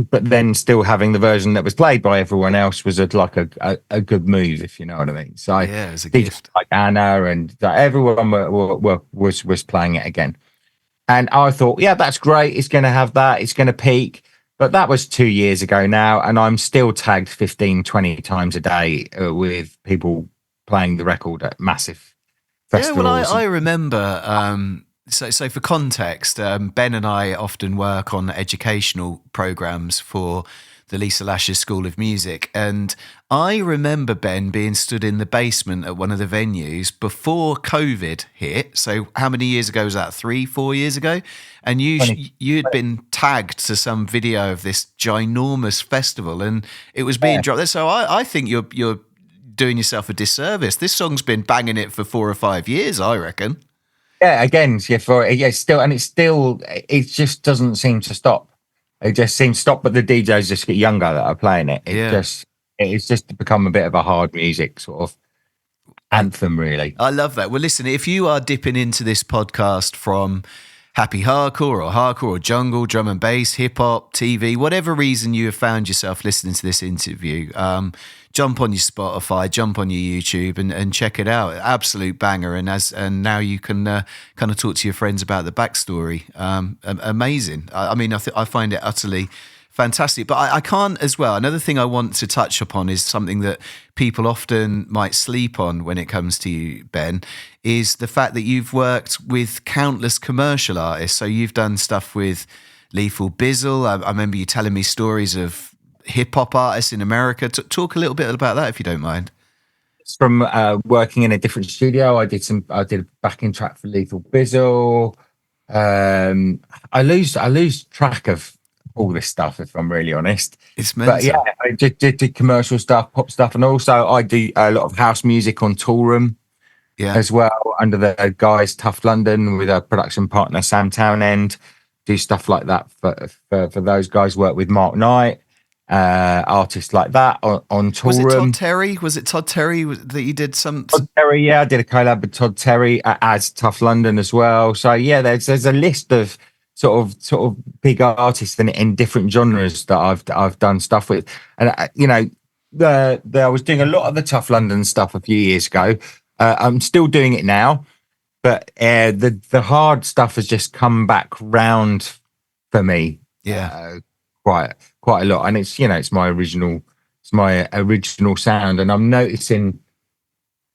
but then still having the version that was played by everyone else was a good move, if you know what I mean. So Yeah, it was a DJs gift. like Anna and everyone was playing it again. And I thought, yeah, that's great. It's going to have that. It's going to peak. But that was 2 years ago now. And I'm still tagged 15, 20 times a day with people playing the record at massive festivals. Yeah, well, I remember. So for context, Ben and I often work on educational programs for the Lisa Lashes School of Music. And I remember Ben being stood in the basement at one of the venues before COVID hit. So how many years ago was that? 3-4 years ago? And you'd been tagged to some video of this ginormous festival, and it was being dropped there. So I think you're doing yourself a disservice. This song's been banging it for 4 or 5 years, I reckon. Yeah, again, it just doesn't seem to stop. It just seems to stop, but the DJs just get younger that are playing it. It's just become a bit of a hard music sort of anthem, really. I love that. Well, listen, if you are dipping into this podcast from happy hardcore or jungle, drum and bass, hip hop, TV, whatever reason you have found yourself listening to this interview, jump on your Spotify, jump on your YouTube and check it out. Absolute banger. And now you can kind of talk to your friends about the backstory. Amazing. I mean, I find it utterly fantastic. But I can't as well. Another thing I want to touch upon is something that people often might sleep on when it comes to you, Ben, is the fact that you've worked with countless commercial artists. So you've done stuff with Lethal Bizzle. I remember you telling me stories of hip hop artists in America. Talk a little bit about that, if you don't mind. From working in a different studio, I did a backing track for Lethal Bizzle. I lose track of all this stuff, if I'm really honest. It's mental. But yeah, I did commercial stuff, pop stuff, and also I do a lot of house music on Toolroom as well, under the guys Tough London with a production partner Sam Townend. Do stuff like that for those guys. Work with Mark Knight, artists like that on Toolroom. Was it Todd Terry? Was it Todd Terry that you did some? Todd Terry, yeah, I did a collab with Todd Terry as Tough London as well. So yeah, there's a list of sort of big artists in different genres that I've done stuff with, and I was doing a lot of the Tough London stuff a few years ago. I'm still doing it now, but the hard stuff has just come back round for me. Yeah, quite a lot, and it's my original sound, and I'm noticing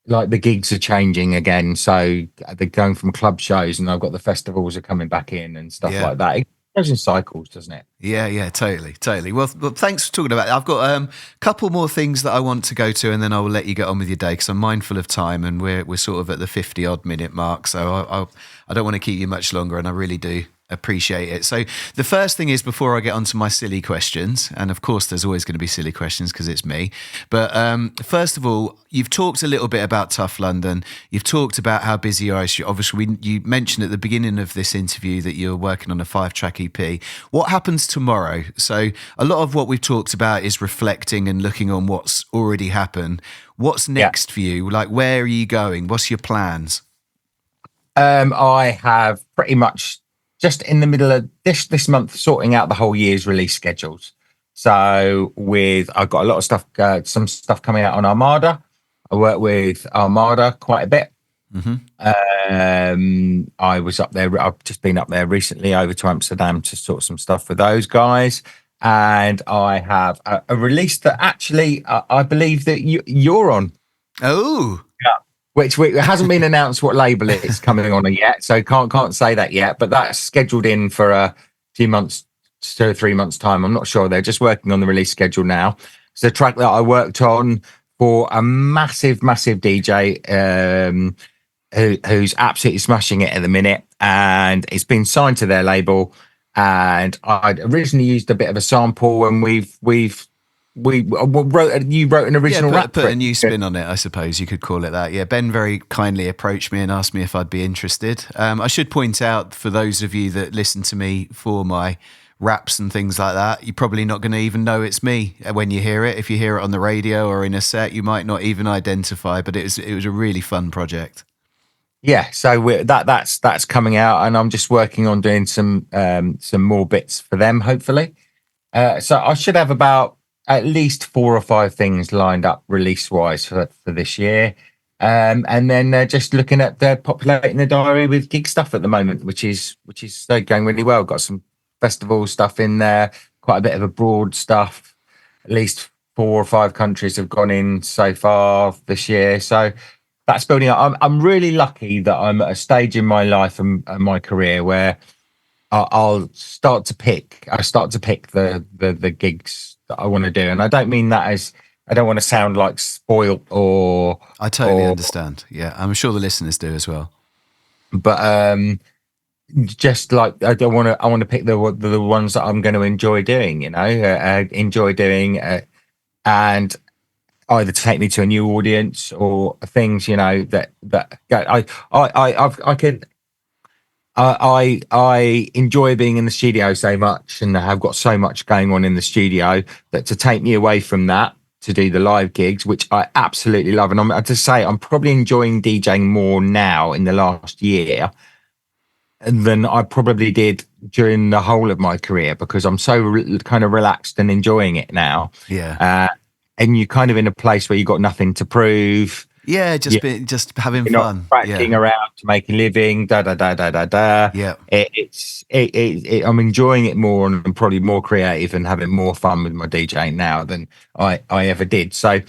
like the gigs are changing again, so they're going from club shows, and I've got the festivals are coming back in and stuff like that. It goes in cycles, doesn't it? Yeah, totally. Well, thanks for talking about it. I've got a couple more things that I want to go to, and then I will let you get on with your day because I'm mindful of time, and we're sort of at the 50 odd minute mark, so I don't want to keep you much longer, and I really do appreciate it. So the first thing is, before I get onto my silly questions, and of course there's always going to be silly questions because it's me, but first of all, you've talked a little bit about Tough London. You've talked about how busy you are. Obviously, you mentioned at the beginning of this interview that you're working on a 5-track EP. What happens tomorrow? So a lot of what we've talked about is reflecting and looking on what's already happened. What's next for you? Like, where are you going? What's your plans? I have pretty much just in the middle of this month sorting out the whole year's release schedules. So I've got a lot of stuff, some stuff coming out on Armada. I work with Armada quite a bit. Mm-hmm. I was up there. I've just been up there recently over to Amsterdam to sort some stuff with those guys. And I have a release that actually I believe that you're on. Oh, yeah. Which hasn't been announced what label it's coming on yet, so can't say that yet. But that's scheduled in for a few months, 2 or 3 months time. I'm not sure. They're just working on the release schedule now. It's a track that I worked on for a massive DJ who's absolutely smashing it at the minute, and it's been signed to their label. And I'd originally used a bit of a sample, and you wrote an original rap. Put a new spin on it, I suppose you could call it that. Yeah, Ben very kindly approached me and asked me if I'd be interested. I should point out, for those of you that listen to me for my raps and things like that, you're probably not going to even know it's me when you hear it. If you hear it on the radio or in a set, you might not even identify, but it was a really fun project. yeah, so that's coming out, and I'm just working on doing some more bits for them, hopefully. So I should have about at least 4 or 5 things lined up release wise for this year. And then just looking at populating the diary with gig stuff at the moment, which is going really well. Got some festival stuff in there, quite a bit of abroad stuff. At least 4 or 5 countries have gone in so far this year, so that's building up. I'm really lucky that I'm at a stage in my life and my career where I'll start to pick the gigs that I want to do, and I don't mean that as I don't want to sound like spoilt or I totally understand. Yeah, I'm sure the listeners do as well. But just like I want to pick the ones that I'm going to enjoy doing. Enjoy doing, and either take me to a new audience or things. That I enjoy being in the studio so much, and I have got so much going on in the studio that to take me away from that to do the live gigs, which I absolutely love. And I'm probably enjoying DJing more now in the last year than I probably did during the whole of my career, because I'm so kind of relaxed and enjoying it now. Yeah. And you're kind of in a place where you've got nothing to prove. Yeah, just having fun. Not practicing around to make a living. Yeah. I'm enjoying it more, and I'm probably more creative and having more fun with my DJing now than I ever did. So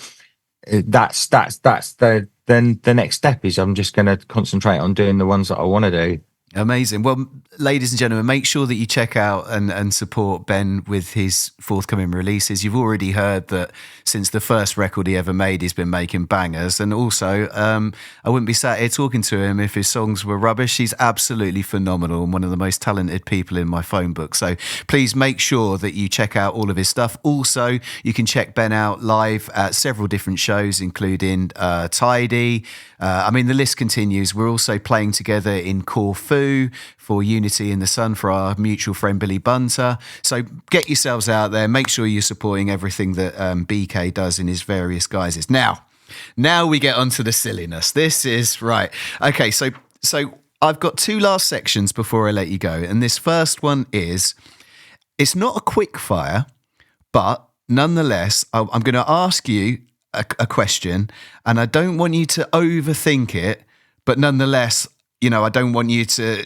that's the next step is I'm just going to concentrate on doing the ones that I want to do. Amazing. Well, ladies and gentlemen, make sure that you check out and support Ben with his forthcoming releases. You've already heard that since the first record he ever made, he's been making bangers. And also, I wouldn't be sat here talking to him if his songs were rubbish. He's absolutely phenomenal and one of the most talented people in my phone book. So please make sure that you check out all of his stuff. Also, you can check Ben out live at several different shows, including Tidy. The list continues. We're also playing together in Corfu for Unity in the Sun for our mutual friend Billy Bunter. So get yourselves out there. Make sure you're supporting everything that BK does in his various guises. Now we get onto the silliness. This is right. Okay, so I've got 2 last sections before I let you go. And this first one it's not a quick fire, but nonetheless, I'm going to ask you a question, and I don't want you to overthink it, but nonetheless, I don't want you to,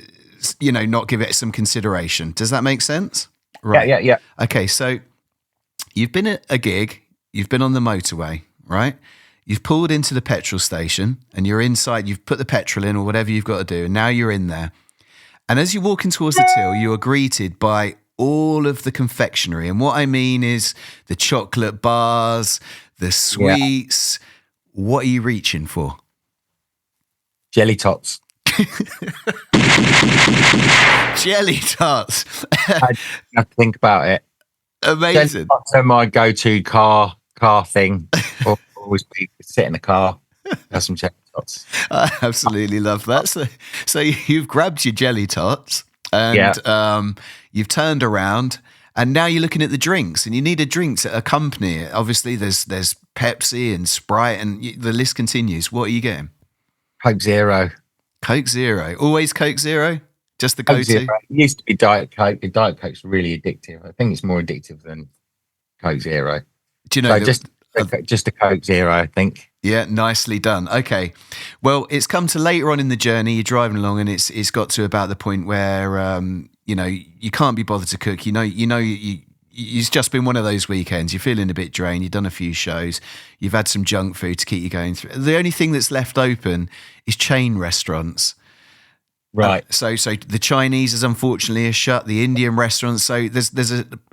not give it some consideration. Does that make sense? Right. Yeah. Okay, so you've been at a gig, you've been on the motorway, right? You've pulled into the petrol station and you're inside, you've put the petrol in or whatever you've got to do, and now you're in there. And as you're walking towards the till, you are greeted by all of the confectionery. And what I mean is the chocolate bars, the sweets. Yeah. What are you reaching for? Jelly tots. Jelly tots. I have to think about it. Amazing. Jelly tots are my go-to car thing. Always sit in the car, have some jelly tots. I absolutely love that. So you've grabbed your jelly tots and you've turned around, and now you're looking at the drinks, and you need a drink to accompany it. Obviously, there's Pepsi and Sprite, and the list continues. What are you getting? Coke Zero. Coke Zero. Always Coke Zero? Just the go-to? It used to be Diet Coke. Diet Coke's really addictive. I think it's more addictive than Coke Zero. Do you know? So just a Coke Zero, I think. Yeah, nicely done. Okay. Well, it's come to later on in the journey. You're driving along, and it's got to about the point where, you can't be bothered to cook. It's just been one of those weekends. You're feeling a bit drained. You've done a few shows. You've had some junk food to keep you going through. The only thing that's left open is chain restaurants. Right. So the Chinese is unfortunately shut. The Indian restaurants. So there's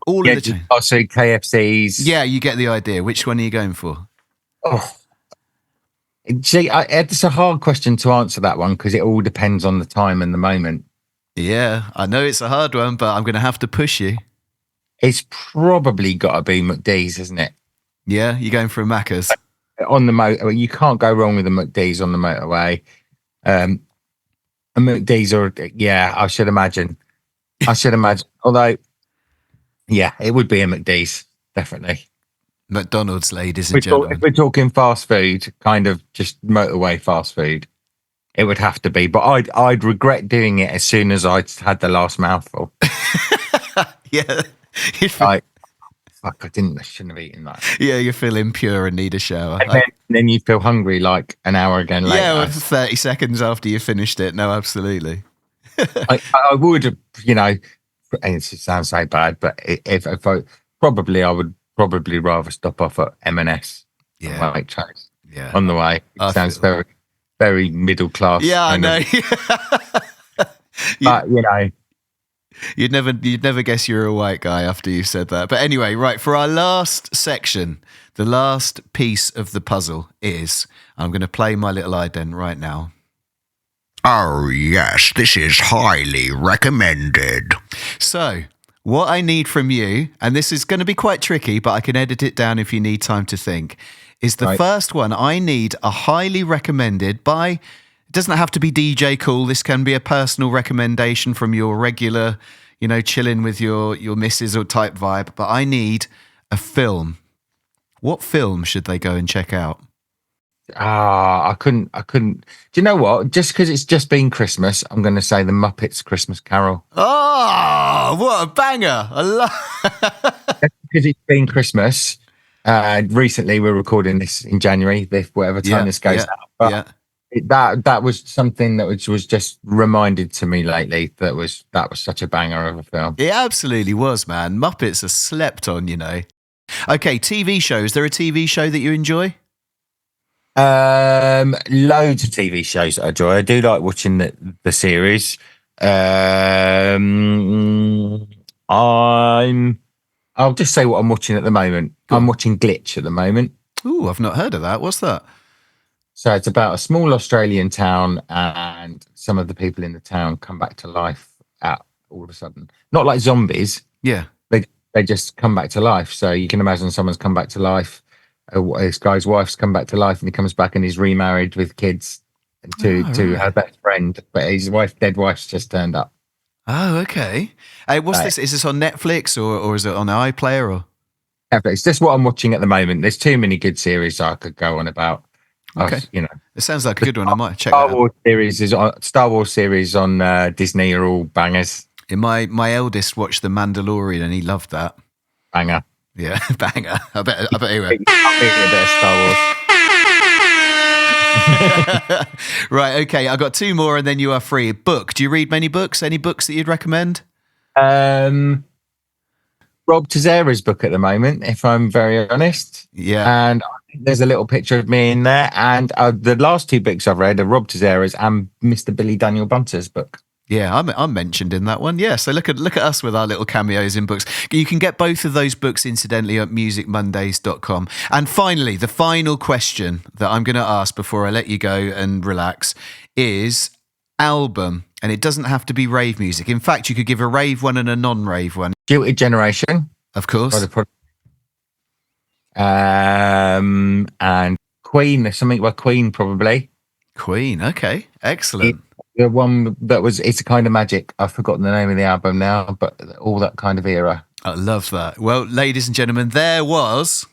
all of the. Also KFCs. Yeah, you get the idea. Which one are you going for? Oh, gee, it's a hard question to answer, that one, because it all depends on the time and the moment. Yeah, I know it's a hard one, but I'm going to have to push you. It's probably got to be McD's, isn't it? Yeah, you're going for a Macca's. On the motorway, you can't go wrong with the McD's on the motorway. And McD's I should imagine. Although, yeah, it would be a McD's, definitely. McDonald's, ladies and gentlemen. If we're talking fast food, kind of just motorway fast food, It would have to be, but I'd regret doing it as soon as I'd had the last mouthful. Yeah. Like, fuck, I shouldn't have eaten that. Yeah, you feel impure and need a shower. And then you feel hungry like an hour again later. Yeah, 30 seconds after you finished it. No, absolutely. I would, and it sounds so bad, but if I would probably rather stop off at M&S. Yeah. Waitrose. Yeah. On the way. It sounds very, very middle class. Yeah, I know. But, You'd never guess you're a white guy after you said that. But anyway, right, for our last section, the last piece of the puzzle is, I'm going to play my little ident right now. Oh, yes, this is highly recommended. So, what I need from you, and this is going to be quite tricky, but I can edit it down if you need time to think, is the first one. I need a highly recommended by, it doesn't have to be DJ Cool. This can be a personal recommendation from your regular, chilling with your missus or type vibe. But I need a film. What film should they go and check out? I couldn't. Do you know what? Just because it's just been Christmas, I'm going to say The Muppets Christmas Carol. Oh, what a banger. I love Because it's been Christmas. Recently, we're recording this in January, whatever time this goes out. But that was something that was just reminded to me lately. That was such a banger of a film. It absolutely was, man. Muppets are slept on, Okay, TV show. Is there a TV show that you enjoy? Loads of TV shows that I enjoy. I do like watching the series. I'll just say what I'm watching at the moment. I'm watching Glitch at the moment. Ooh, I've not heard of that. What's that? So it's about a small Australian town, and some of the people in the town come back to life all of a sudden. Not like zombies. Yeah. They just come back to life. So you can imagine someone's come back to life. This guy's wife's come back to life, and he comes back and he's remarried with kids to her best friend. But his dead wife's just turned up. Oh, okay. What's this? Is this on Netflix or is it on iPlayer or? Netflix. That's what I'm watching at the moment. There's too many good series I could go on about. Okay. It sounds like a good one. I might check that out. Star Wars series on Disney are all bangers. My eldest watched The Mandalorian and he loved that. Banger. Yeah, banger. I bet he went. I'll be a bit of Star Wars. Right, okay. I got two more and then you are free. Book. Do you read many books? Any books that you'd recommend? Rob Tezera's book at the moment, if I'm very honest. Yeah. And there's a little picture of me in there. And the last two books I've read are Rob Tezera's and Mr. Billy Daniel Bunter's book. Yeah, I'm mentioned in that one. Yeah, so look at us with our little cameos in books. You can get both of those books, incidentally, at musicmondays.com. And finally, the final question that I'm going to ask before I let you go and relax is album. And it doesn't have to be rave music. In fact, you could give a rave one and a non-rave one. Jilted Generation. Of course. And Queen. There's something by Queen, probably. Queen, okay. Excellent. The one It's a Kind of Magic. I've forgotten the name of the album now, but all that kind of era. I love that. Well, ladies and gentlemen, there was...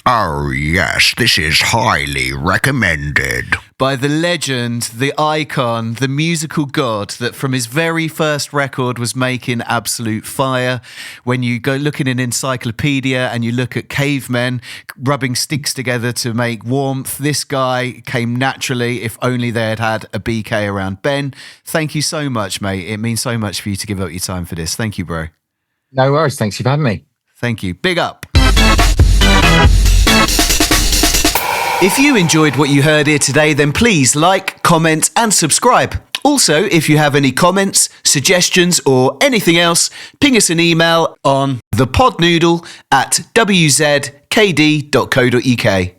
Oh, yes, this is highly recommended. By the legend, the icon, the musical god that from his very first record was making absolute fire. When you go look in an encyclopedia and you look at cavemen rubbing sticks together to make warmth, this guy came naturally if only they had had a BK around. Ben, thank you so much, mate. It means so much for you to give up your time for this. Thank you, bro. No worries. Thanks for having me. Thank you. Big up. If you enjoyed what you heard here today, then please like, comment and subscribe. Also, if you have any comments, suggestions or anything else, ping us an email on thepodnoodle@wzkd.co.uk.